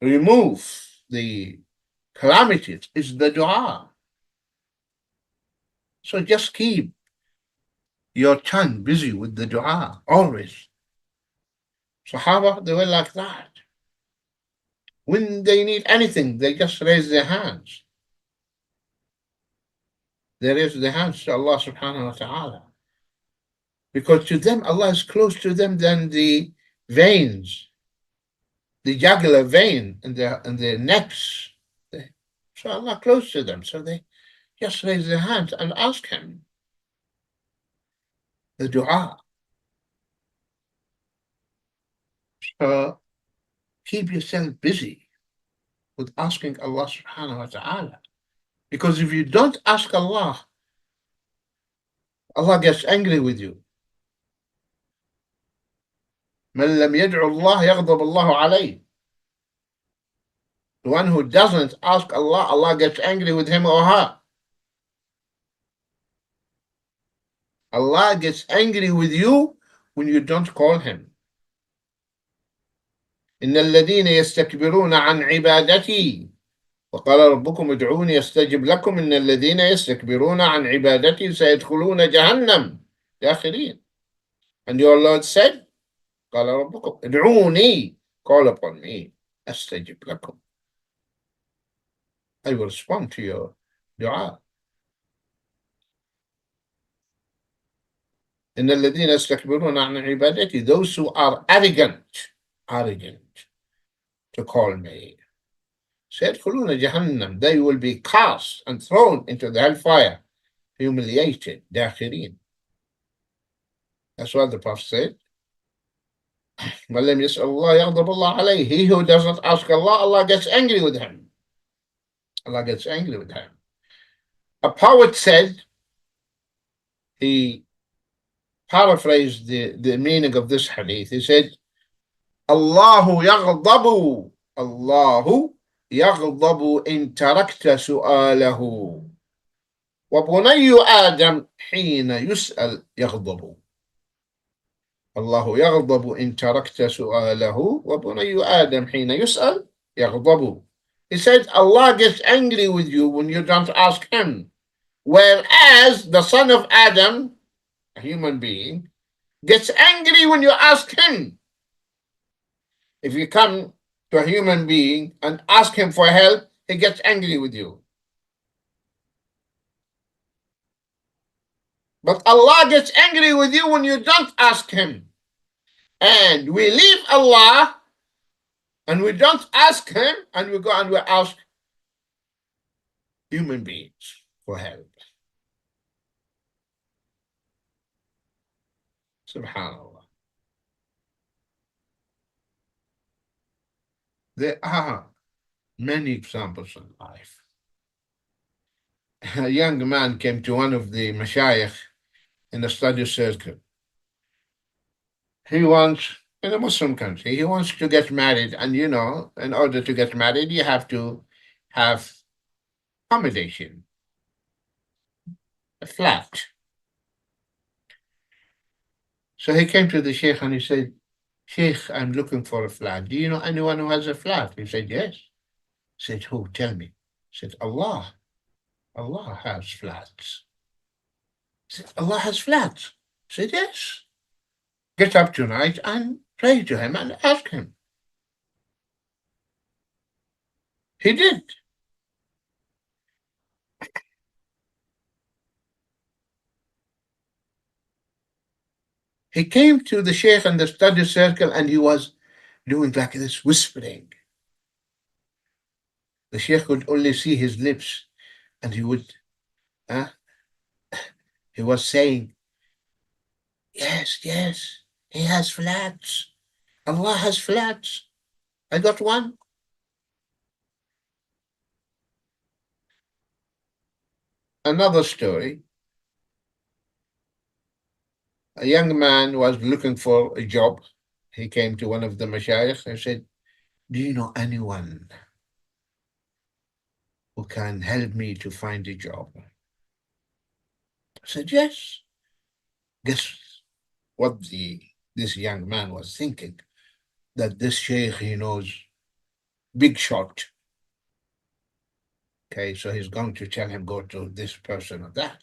remove the calamities is the dua. So just keep your tongue busy with the dua always. Sahaba, they were like that. When they need anything, they just raise their hands. They raise their hands to Allah subhanahu wa ta'ala. Because to them, Allah is close to them than the veins, the jugular vein in their necks. So Allah close to them. So they just raise their hands and ask Him the dua. So keep yourself busy with asking Allah subhanahu wa ta'ala. Because if you don't ask Allah, Allah gets angry with you. من لم يدعو الله يغضب الله عليه. The one who doesn't ask Allah, Allah gets angry with him or her. Allah gets angry with you when you don't call Him. إن الذين يستكبرون عن عبادتي وقال ربكم ادعوني استجب لكم إن الذين يستكبرون عن عبادتي سيدخلون جهنم داخلين. And your Lord said, قال ربكم ادعوني, call upon me, استجب لكم, I will respond to your dua. إن الذين يستكبرون عن عبادتي, those who are arrogant to call me, سيدخلون جهنم, they will be cast and thrown into the hellfire, humiliated, داخلين. That's what the Prophet said. من لم يسأل الله يغضب الله عليه. He who does not ask Allah, Allah gets angry with him. Allah gets angry with him. A poet said, he paraphrased the meaning of this hadith. He said, Allahu yaghdabu, Allahu yaghdabu in tarakta su'alahu. وبني آدم حين يسأل يغضب. الله يغضب إن تركت سؤاله وبني آدم حين يسأل يغضب. He said, Allah gets angry with you when you don't ask Him. Whereas the son of Adam, a human being, gets angry when you ask Him. If you come to a human being and ask him for help, he gets angry with you. But Allah gets angry with you when you don't ask Him. And we leave Allah and we don't ask Him, and we go and we ask human beings for help. Subhanallah. There are many examples in life. A young man came to one of the mashayikh in a study circle. He wants, in a Muslim country, he wants to get married. And you know, in order to get married, you have to have accommodation, a flat. So he came to the Sheikh and he said, Sheikh, I'm looking for a flat. Do you know anyone who has a flat? He said, yes. He said, who? Tell me. He said, Allah. Allah has flats. He said, Allah has flats. He said, yes. Get up tonight and pray to him and ask him. He did. He came to the Sheikh in the study circle and he was doing like this, whispering. The Sheikh could only see his lips and he was saying, yes, yes, he has flats. Allah has flats. I got one. Another story. A young man was looking for a job. He came to one of the mashayikh and said, do you know anyone who can help me to find a job? I said, yes. Guess what this young man was thinking? That this sheikh, he knows, big shot. Okay, so he's going to tell him, go to this person or that.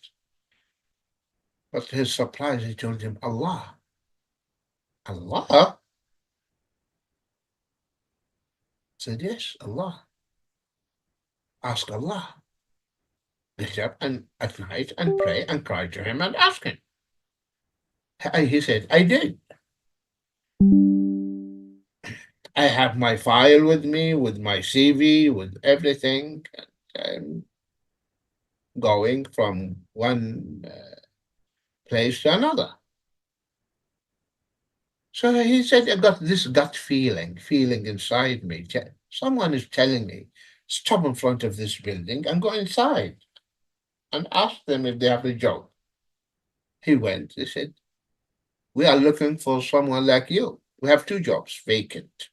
But to his surprise, he told him, Allah. Allah? Said, yes, Allah. Ask Allah. Get up and at night and pray and cry to him and ask him. He said, I did. I have my file with me, with my CV, with everything. I'm going from one place to another. So he said, I got this gut feeling inside me. Someone is telling me, stop in front of this building and go inside and ask them if they have a job. He went, he said, we are looking for someone like you. We have 2 jobs vacant.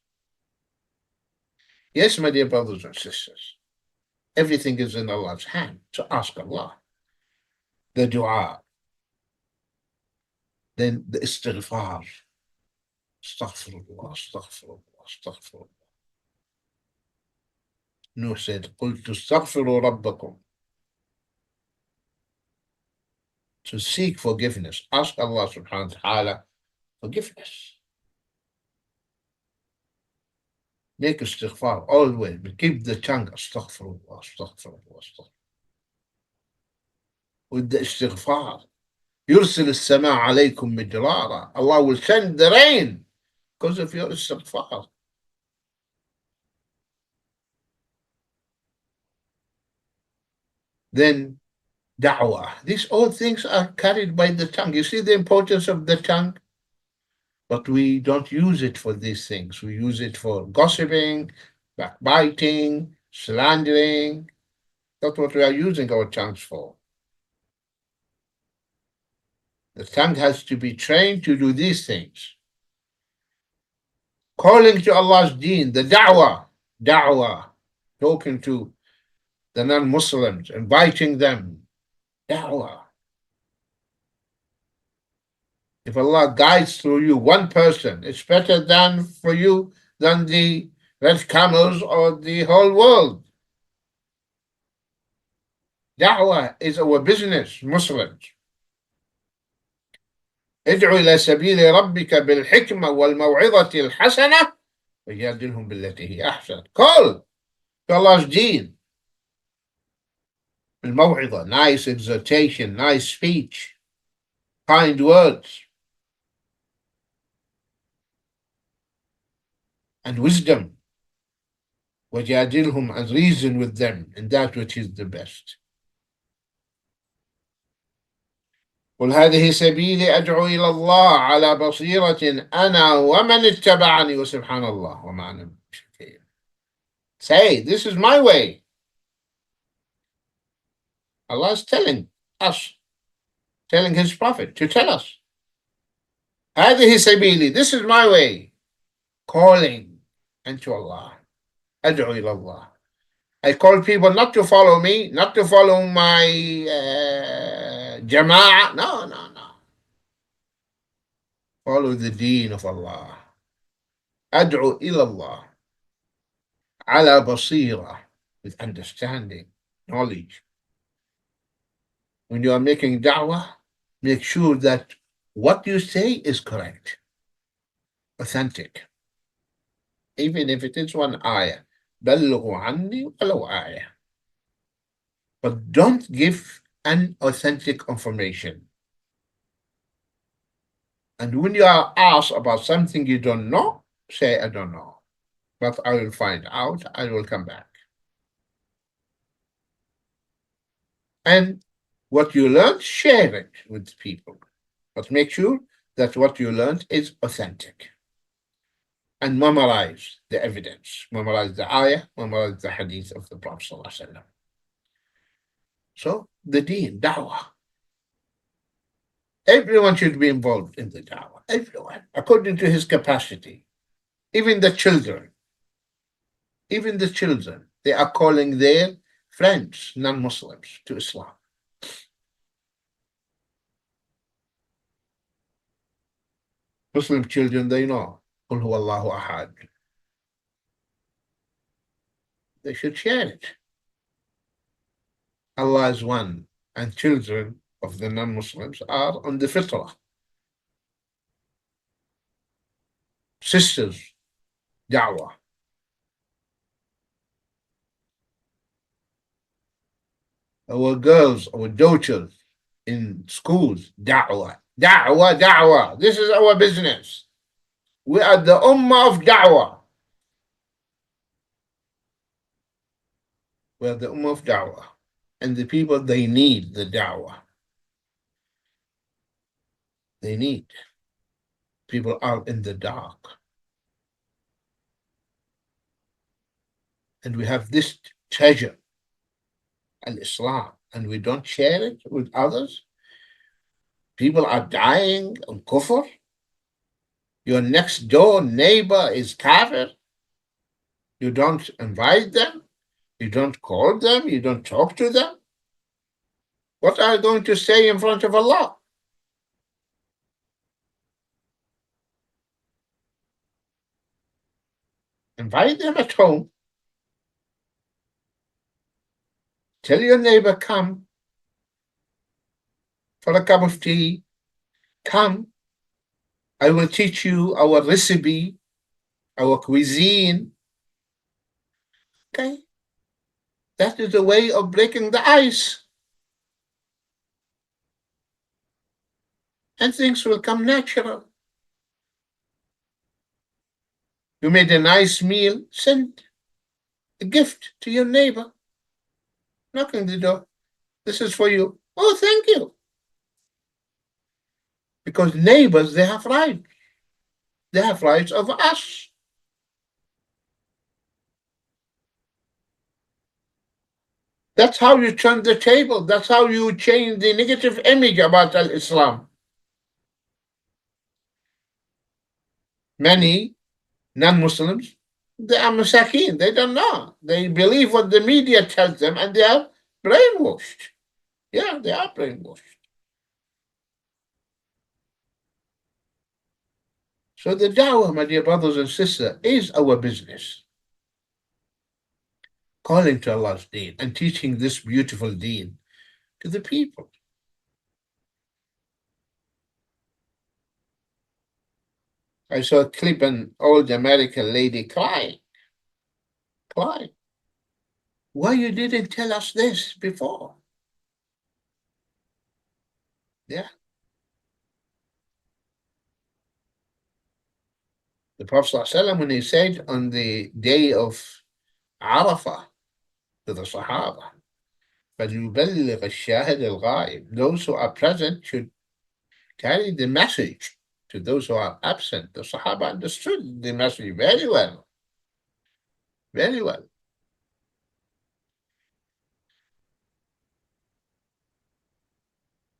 Yes, my dear brothers and sisters, everything is in Allah's hand. So ask Allah. The dua, then the istighfar. Astaghfirullah, astaghfirullah, astaghfirullah. Nuh said, قُلْتُ اسْتَغْفِرُوا رَبَّكُمْ. To seek forgiveness. Ask Allah subhanahu wa ta'ala forgiveness. Make istighfar always, but keep the tongue. Astaghfirullah, astaghfirullah, astaghfirullah. With the istighfar. يُرْسِلِ السَّمَاءَ عَلَيْكُمْ مِدْرَارًا. Allah will send the rain because of your istighfar. Then da'wah. These all things are carried by the tongue. You see the importance of the tongue? But we don't use it for these things. We use it for gossiping, backbiting, slandering. That's what we are using our tongues for. The tongue has to be trained to do these things. Calling to Allah's deen, the da'wah, talking to the non-Muslims, inviting them, da'wah. If Allah guides through you one person, it's better than for you than the red camels or the whole world. Da'wah is our business, Muslims. ادعو إلى سبيل ربك بالحكمة والموعظة الحسنة وجادلهم بالتي هي أحسن. Call to Allah's deen. الموعظة, nice exhortation, nice speech. kind words, and wisdom. وَجَادِلْهُمْ, and reason with them in that which is the best. قل هذه سبيلي أدعو إلى الله على بصيرة أنا ومن اتبعني وسبحان الله وما أنا بمشركين. Say, this is my way. Allah is telling us, telling His Prophet to tell us. هذه سبيلي, this is my way. Calling unto Allah. أدعو إلى الله. I call people not to follow me, not to follow my jama'ah. No, no, no. Follow the deen of Allah. أدعو إلى الله. على بصيرة, with understanding, knowledge. When you are making da'wah, make sure that what you say is correct, authentic. Even if it is one ayah. بلغوا عني ولو آية. But don't give unauthentic information. And when you are asked about something you don't know, say, I don't know. But I will find out, I will come back. And what you learned, share it with people. But make sure that what you learned is authentic. And memorize the evidence. Memorize the ayah, memorize the hadith of the Prophet ﷺ. So the deen, da'wah. Everyone should be involved in the da'wah. Everyone, according to his capacity. Even the children. Even the children. They are calling their friends, non-Muslims, to Islam. Muslim children, they know. قل هو الله أحد. They should share it. Allah is one, and children of the non-Muslims are on the Fitrah. Sisters, da'wah. Our girls, our daughters in schools, da'wah. Da'wah, da'wah. This is our business. We are the ummah of da'wah. We are the ummah of da'wah. And the people, they need the da'wah. They need. People are in the dark. And we have this treasure, al-Islam, and we don't share it with others. People are dying on kufr. Your next door neighbor is kafir. You don't invite them. You don't call them. You don't talk to them. What are you going to say in front of Allah? Invite them at home. Tell your neighbor, come for a cup of tea. Come. I will teach you our recipe, our cuisine. Okay? That is a way of breaking the ice. And things will come natural. You made a nice meal, send a gift to your neighbor. Knock on the door. This is for you. Oh, thank you. Because neighbors, they have rights. They have rights over us. That's how you turn the table. That's how you change the negative image about Islam. Many non-Muslims, they are masakin. They don't know. They believe what the media tells them, and they are brainwashed. Yeah, they are brainwashed. So the da'wah, my dear brothers and sisters, is our business. Calling to Allah's deen and teaching this beautiful deen to the people. I saw a clip, an old American lady crying. Why you didn't tell us this before? Yeah. The Prophet ﷺ, when he said on the day of Arafah to the Sahaba, فَلْيُبَلِّغَ الشَّاهِدَ الْغَائِبِ, those who are present should carry the message to those who are absent. The Sahaba understood the message very well, very well.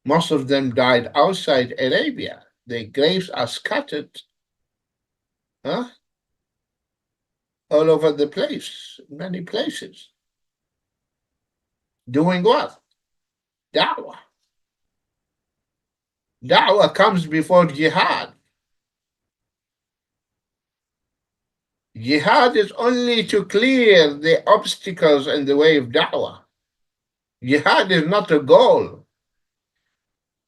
Most of them died outside Arabia. Their graves are scattered all over the place, many places. Doing what? Da'wah. Da'wah comes before jihad. Jihad is only to clear the obstacles in the way of da'wah. Jihad is not a goal.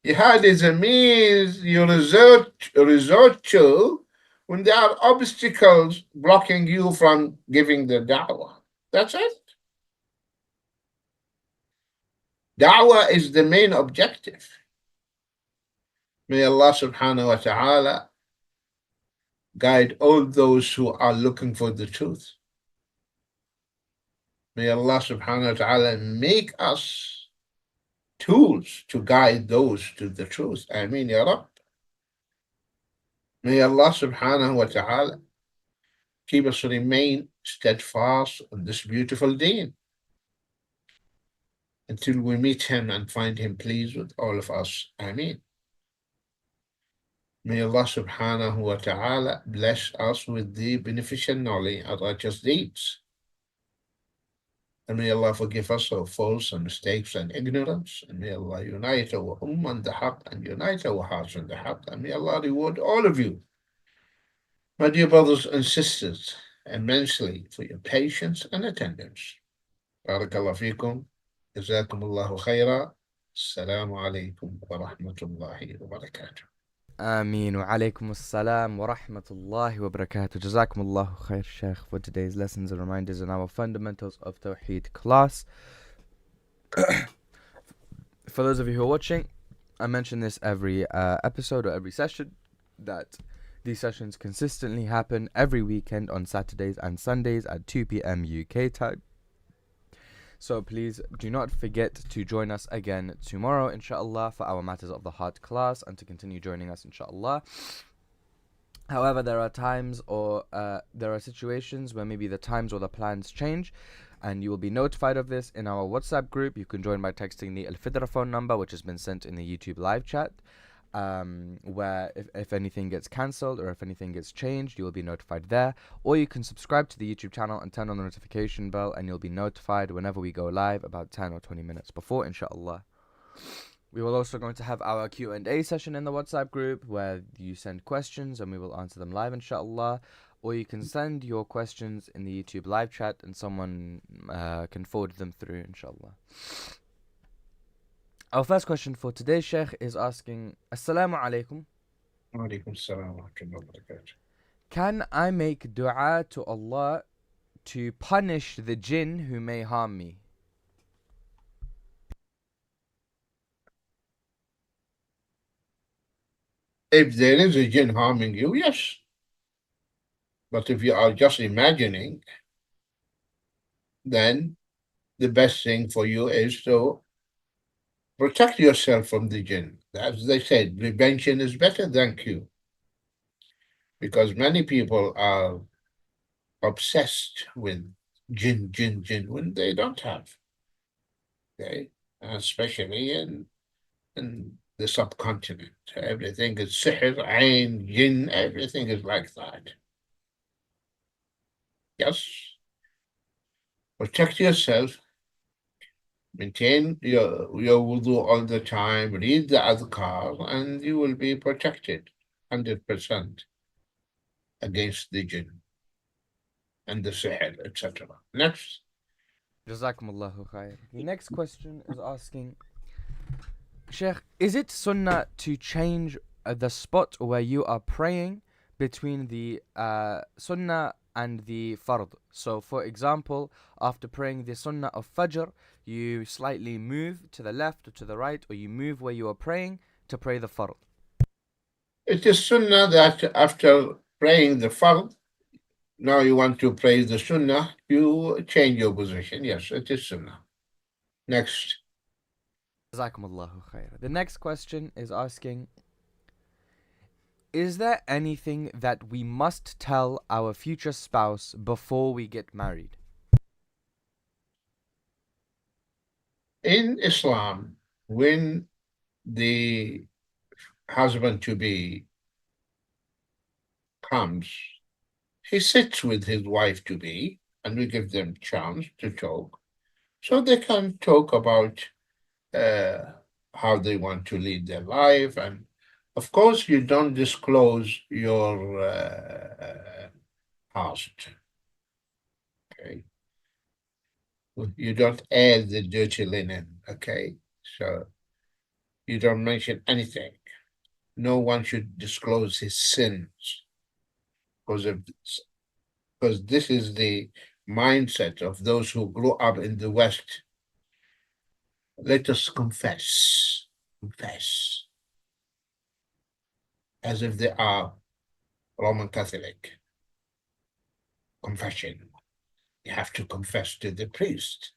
Jihad is a means you resort to when there are obstacles blocking you from giving the da'wah. That's it. Da'wah is the main objective. May Allah subhanahu wa ta'ala guide all those who are looking for the truth. May Allah subhanahu wa ta'ala make us tools to guide those to the truth. Ameen ya Rabb. May Allah subhanahu wa ta'ala keep us remain steadfast on this beautiful deen until we meet him and find him pleased with all of us. Ameen. May Allah subhanahu wa ta'ala bless us with the beneficial knowledge and righteous deeds. And may Allah forgive us our faults and mistakes and ignorance. And may Allah unite our ummah on the haqq and unite our hearts on the haqq. And may Allah reward all of you, my dear brothers and sisters, immensely for your patience and attendance. Barakallah feekum. Jazakumullahu khaira. Assalamu alaikum wa rahmatullahi wa barakatuh. Ameen wa alaykum assalam wa rahmatullahi wa barakatuh. Jazakumullahu khair, Sheikh, for today's lessons and reminders in our Fundamentals of Tawheed class. For those of you who are watching, I mention this every episode or every session, that these sessions consistently happen every weekend on Saturdays and Sundays at 2 p.m. UK time. So please do not forget to join us again tomorrow, inshallah, for our Matters of the Heart class, and to continue joining us, inshallah. However, there are times or there are situations where maybe the times or the plans change, and you will be notified of this in our WhatsApp group. You can join by texting the Fitrah phone number, which has been sent in the YouTube live chat. Where if anything gets cancelled or if anything gets changed, you will be notified there. Or you can subscribe to the YouTube channel and turn on the notification bell, and you'll be notified whenever we go live about 10 or 20 minutes before, inshallah. We will also going to have our Q&A session in the WhatsApp group, where you send questions and we will answer them live, inshallah. Or you can send your questions in the YouTube live chat and someone can forward them through, inshallah. Our first question for today, Sheikh, is asking, Assalamu alaikum. Wa alaikum assalam wa rahmatullahi wa barakatuh. Can I make dua to Allah to punish the jinn who may harm me? If there is a jinn harming you, yes. But if you are just imagining, then the best thing for you is to protect yourself from the jinn. As they said, prevention is better than cure. Because many people are obsessed with jinn, when they don't have. Okay? Especially in the subcontinent. Everything is sihr, ayn, jinn, everything is like that. Yes. Protect yourself. Maintain your wudu all the time, read the adhkar, and you will be protected 100% against the jinn and the sihr, etc. Next. Jazakumullahu khair. The next question is asking, Sheikh, is it sunnah to change the spot where you are praying between the sunnah and the fard? So, for example, after praying the sunnah of Fajr, you slightly move to the left or to the right, or you move where you are praying to pray the fard. It is sunnah that after praying the fard, now you want to pray the sunnah, you change your position. Yes, it is sunnah. Next. Jazakumullahu khair. The next question is asking, is there anything that we must tell our future spouse before we get married? In Islam, when the husband-to-be comes, he sits with his wife-to-be, and we give them chance to talk, so they can talk about how they want to lead their life. And of course, you don't disclose your past. Okay. You don't air the dirty linen. Okay. So you don't mention anything. No one should disclose his sins because this is the mindset of those who grew up in the West. Let us confess, as if they are Roman Catholic. Confession. You have to confess to the priest.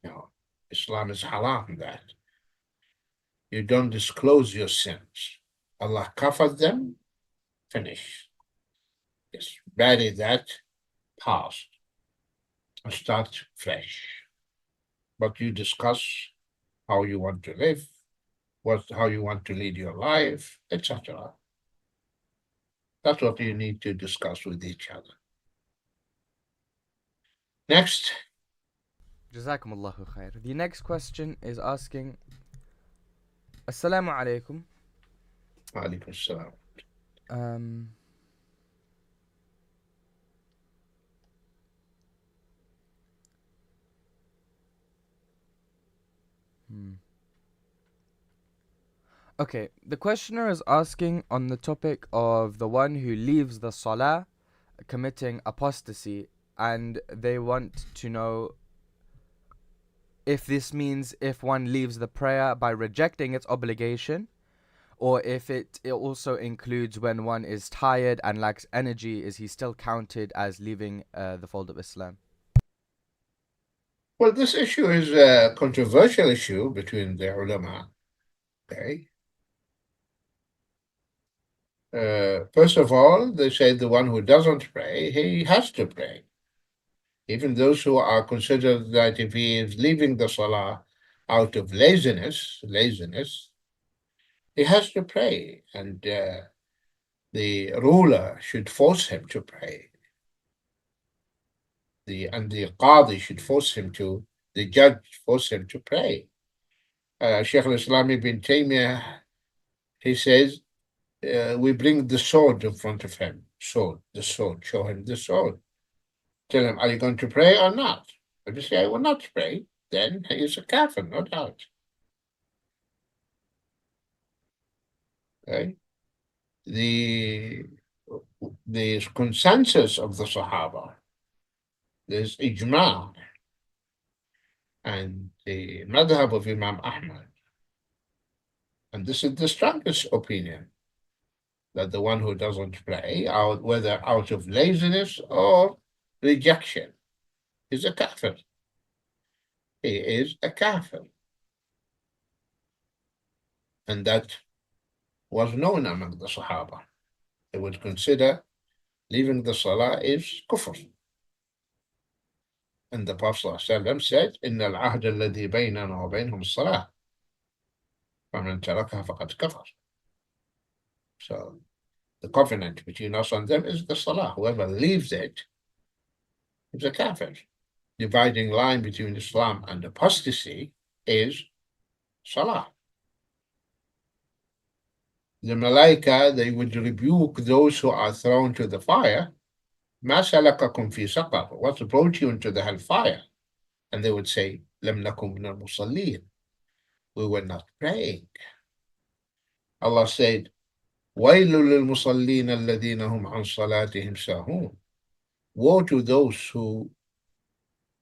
No, Islam is haram that. You don't disclose your sins. Allah covers them, finish. Just bury that past and start fresh. But you discuss how you want to live, how you want to lead your life, etc. That's what you need to discuss with each other. Next. Jazakumullahu khair. The next question is asking, Assalamu alaikum. Alaikum salam. Okay, the questioner is asking on the topic of the one who leaves the salah committing apostasy, and they want to know if this means if one leaves the prayer by rejecting its obligation, or if it also includes when one is tired and lacks energy, is he still counted as leaving the fold of Islam? Well, this issue is a controversial issue between the ulama. Okay. First of all, they say the one who doesn't pray, he has to pray. Even those who are considered that if he is leaving the salah out of laziness, he has to pray, and the ruler should force him to pray. The qadi should force him to, the judge force him to pray. Sheikh al-Islam ibn Taymiyyah, he says, we bring the sword in front of him. Sword, show him the sword. Tell him, are you going to pray or not? If you say, I will not pray, then he is a kafir, no doubt. Okay? The consensus of the Sahaba, there's ijma, and the madhab of Imam Ahmad, and this is the strongest opinion, that the one who doesn't pray, whether out of laziness or rejection, is a kafir. He is a kafir. And that was known among the Sahaba. They would consider leaving the Salah is kufr. And the Prophet ﷺ said, إِنَّ الْعَهْدَ الَّذِي بَيْنَنَا وَبَيْنَهُمُ الصَّلَاةِ فَمَنْ تَرَكَهَا فَقَدْ كَفَرَ. So the covenant between us and them is the Salah. Whoever leaves it is a kafir. Dividing line between Islam and apostasy is Salah. The Malaika, they would rebuke those who are thrown to the fire. مَا سَلَكَكُمْ فِي سَقَرَ. What brought you into the hellfire? And they would say, لَمْ نَكُمْ مِنَ الْمُصَلِّينَ. We were not praying. Allah said, وَيْلٌ لِلْمُصَلِّينَ الَّذِينَ هُمْ عَنْ صَلَاتِهِمْ سَاهُونَ. Woe to those who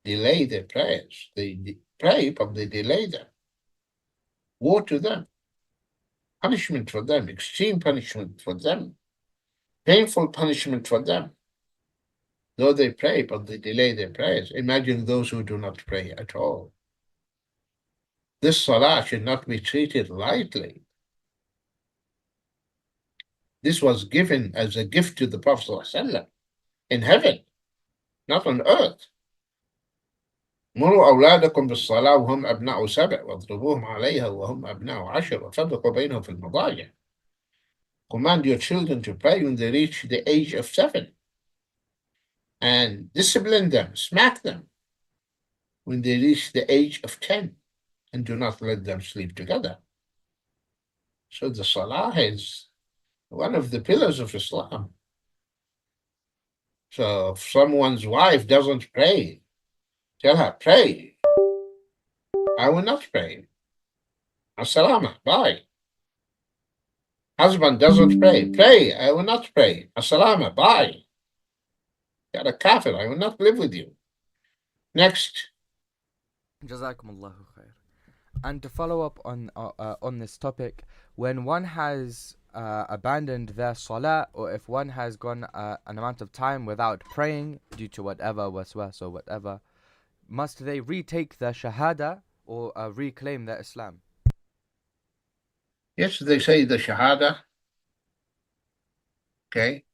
delay their prayers. They pray, but they delay them. Woe to them. Punishment for them, extreme punishment for them. painful punishment for them. Though they pray, but they delay their prayers. Imagine those who do not pray at all. This salah should not be treated lightly. This was given as a gift to the Prophet ﷺ in heaven, not on earth. مروا أولادكم بالصلاة وهم أبناء 7 واضربوهم عليها وهم أبناء 10 وفرقوا بينهم في المضاجع. Command your children to pray when they reach the age of 7, and discipline them, smack them when they reach the age of 10, and do not let them sleep together. So the salah is one of the pillars of Islam. So if someone's wife doesn't pray, tell her, pray. I will not pray. As-salama, bye. Husband doesn't pray, pray. I will not pray. As-salama, bye. You're a kafir, I will not live with you. Next. Jazakumullahu khair. And to follow up on this topic, when one has abandoned their salah, or if one has gone an amount of time without praying due to whatever waswas or whatever, must they retake their shahada or reclaim their Islam? Yes, they say the shahada, okay,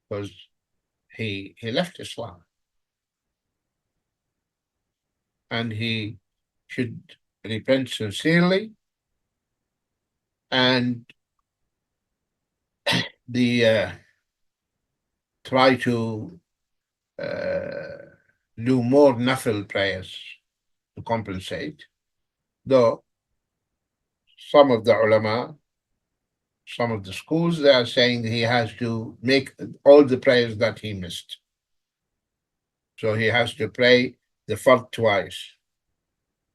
because he left Islam. And he should repent sincerely, and try to do more nafil prayers to compensate. Though some of the ulama, some of the schools, they are saying he has to make all the prayers that he missed. So he has to pray the fard twice.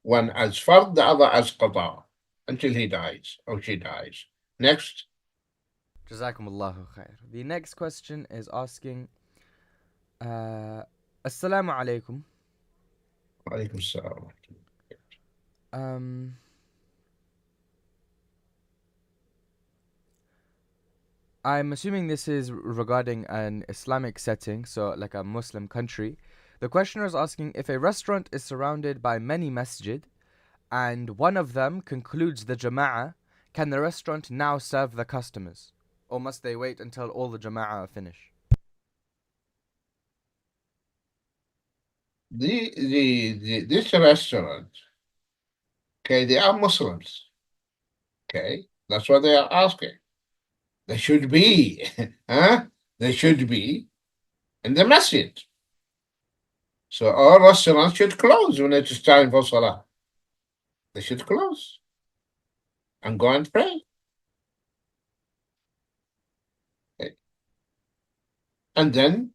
One as fard, the other as qada, until he dies or she dies. Next. Jazakumullahu khair. The next question is asking, Assalamu alaikum. Alaikum salam. I'm assuming this is regarding an Islamic setting, so like a Muslim country. The questioner is asking, if a restaurant is surrounded by many masjid and one of them concludes the jama'ah, can the restaurant now serve the customers? Or must they wait until all the jama'ah are finished? This restaurant, okay, they are Muslims. Okay, that's what they are asking. They should be, They should be in the masjid. So our restaurants should close when it is time for salah. They should close and go and pray. Okay. And then,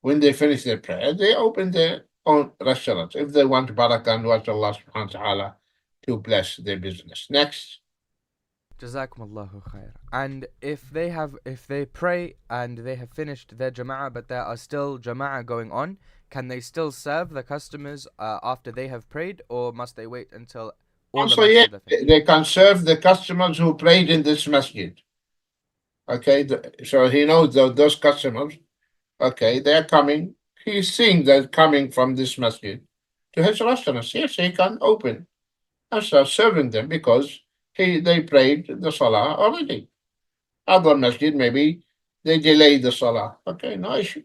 when they finish their prayer, they open their own restaurants if they want barakah and want Allah subhanahu wa ta'ala to bless their business. Next. Jazakumullahu khair. And if they pray and they have finished their jama'ah, but there are still jama'ah going on, can they still serve the customers after they have prayed, or must they wait until all Also, the masjid yeah, are finished? they can serve the customers who prayed in this masjid. Okay, so he knows those customers. Okay, they're coming. He's seeing them coming from this masjid to his restaurants. Yes, he can open and start serving them because they prayed the salah already. Other masjid, maybe they delayed the salah. Okay, no issue.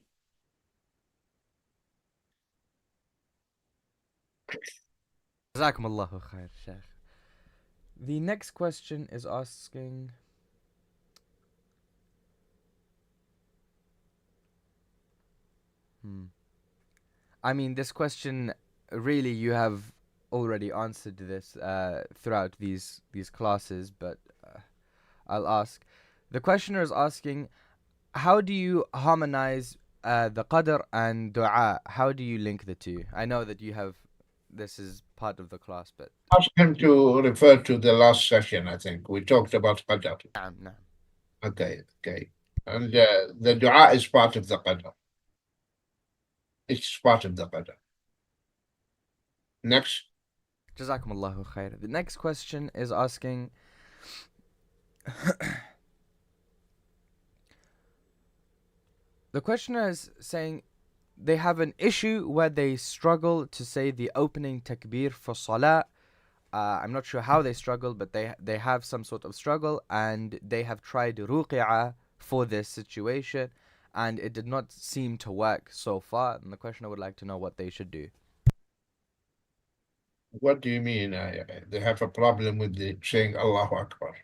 Jazakumullahu khair, Sheikh. The next question is asking, I mean, this question, really, you have already answered this throughout these classes, but I'll ask. The questioner is asking, how do you harmonize the qadr and dua? How do you link the two? I know that this is part of the class, but Ask him to refer to the last session, I think. We talked about qadr. no. Okay. And the dua is part of the qadr. It's part of the qadr. Next. Jazakumullahu khair. The next question is asking, The questioner is saying they have an issue where they struggle to say the opening takbir for salah. I'm not sure how they struggle, but they have some sort of struggle, and they have tried ruqi'ah for this situation, and it did not seem to work so far. And the questioner would like to know what they should do. What do you mean? They have a problem with the saying Allahu Akbar.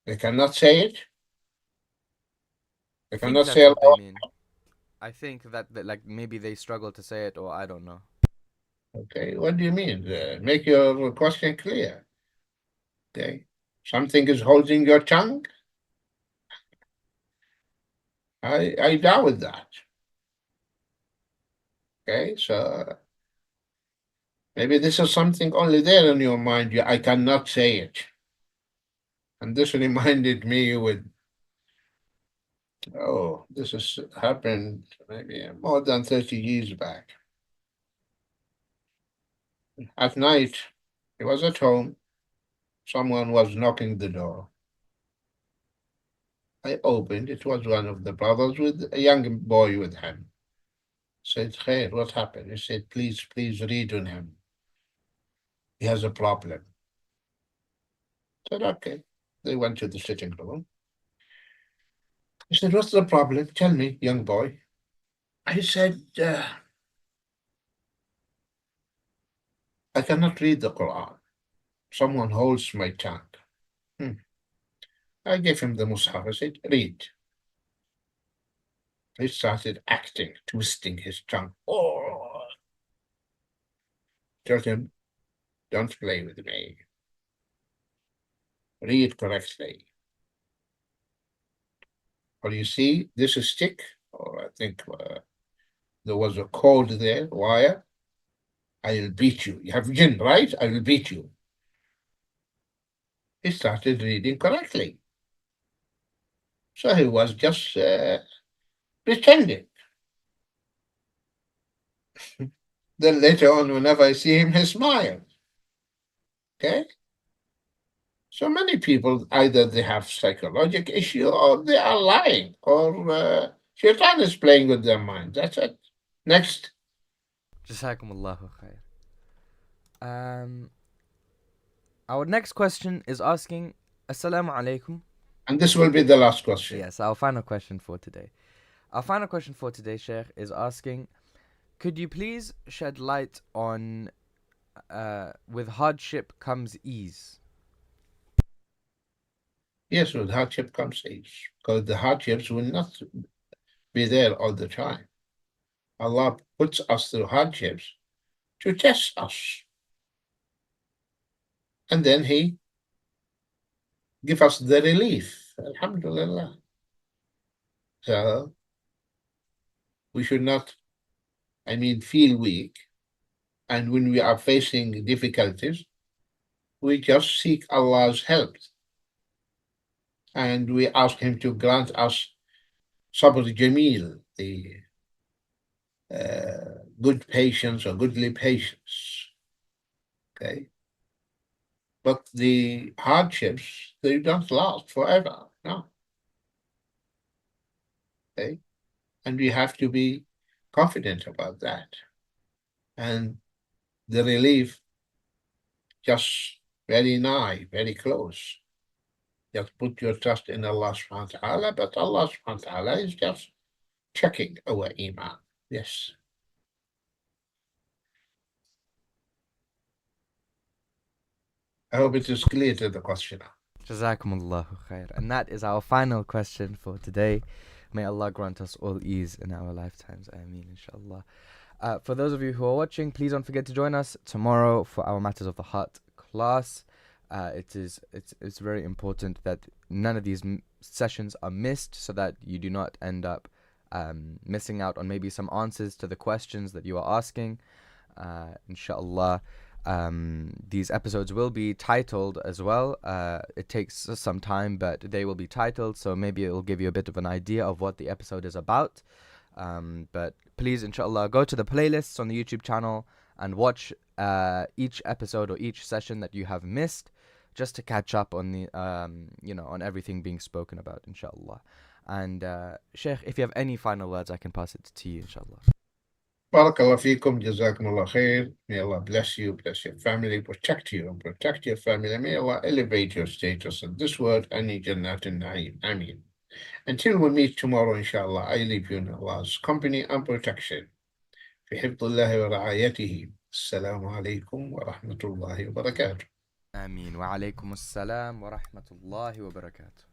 They cannot say it. They I think cannot that's say what they Allah. mean. I think that like maybe they struggle to say it, or I don't know. Okay, what do you mean? Make your question clear. Okay, something is holding your tongue. I doubt that. Okay, so maybe this is something only there in your mind. I cannot say it. And this reminded me with, this has happened maybe more than 30 years back. At night, he was at home. Someone was knocking the door. I opened. It was one of the brothers with a young boy with him. Said, Khair, what happened? He said, please read on him. He has a problem. I said, okay. They went to the sitting room. He said, what's the problem? Tell me, young boy. I said, I cannot read the Quran. Someone holds my tongue. I gave him the Mus'haf. I said, read. He started acting, twisting his tongue. Oh! Told him, don't play with me. Read correctly. Or you see this stick, or I think there was a cord there, wire. I'll beat you. You have jinn, right? I will beat you. He started reading correctly. So he was just pretending. Then later on, whenever I see him, he smiles. Okay? So many people, either they have psychological issue or they are lying or Shaitan is playing with their mind. That's it. Next. Jazakumullahu khair. Our next question is asking, Assalamu alaikum. And this will be the last question. Yes, our final question for today. Our final question for today, Sheikh, is asking, could you please shed light on with hardship comes ease? Yes, with hardship comes ease, because the hardships will not be there all the time. Allah puts us through hardships to test us. And then He gives us the relief. Alhamdulillah. So we should not, feel weak. And when we are facing difficulties, we just seek Allah's help. And we ask Him to grant us sabr jameel, the good patience or goodly patience. Okay? But the hardships, they don't last forever. No. Okay? And we have to be confident about that. And the relief just very nigh, very close. Just put your trust in Allah subhanahu wa ta'ala, but Allah subhanahu wa ta'ala is just checking our iman. Yes. I hope it is clear to the questioner. Jazakumullahu khair. And that is our final question for today. May Allah grant us all ease in our lifetimes. Ameen, inshallah. For those of you who are watching, please don't forget to join us tomorrow for our Matters of the Heart class. It's very important that none of these sessions are missed, so that you do not end up missing out on maybe some answers to the questions that you are asking. Inshallah. These episodes will be titled as well. It takes some time, but they will be titled, so maybe it will give you a bit of an idea of what the episode is about. But please, inshallah, go to the playlists on the YouTube channel and watch each episode or each session that you have missed, just to catch up on the on everything being spoken about, inshallah. And Sheikh, if you have any final words, I can pass it to you, inshallah. Barakallah feekum, jazakumullah khair. May Allah bless you, bless your family, protect you and protect your family. May Allah elevate your status in this world and in Jannatin Na'im. Ameen. Until we meet tomorrow, inshallah, I leave you in Allah's company and protection. في حفظ الله ورعايته. السلام عليكم ورحمة الله وبركاته. آمين. وعليكم السلام ورحمة الله وبركاته.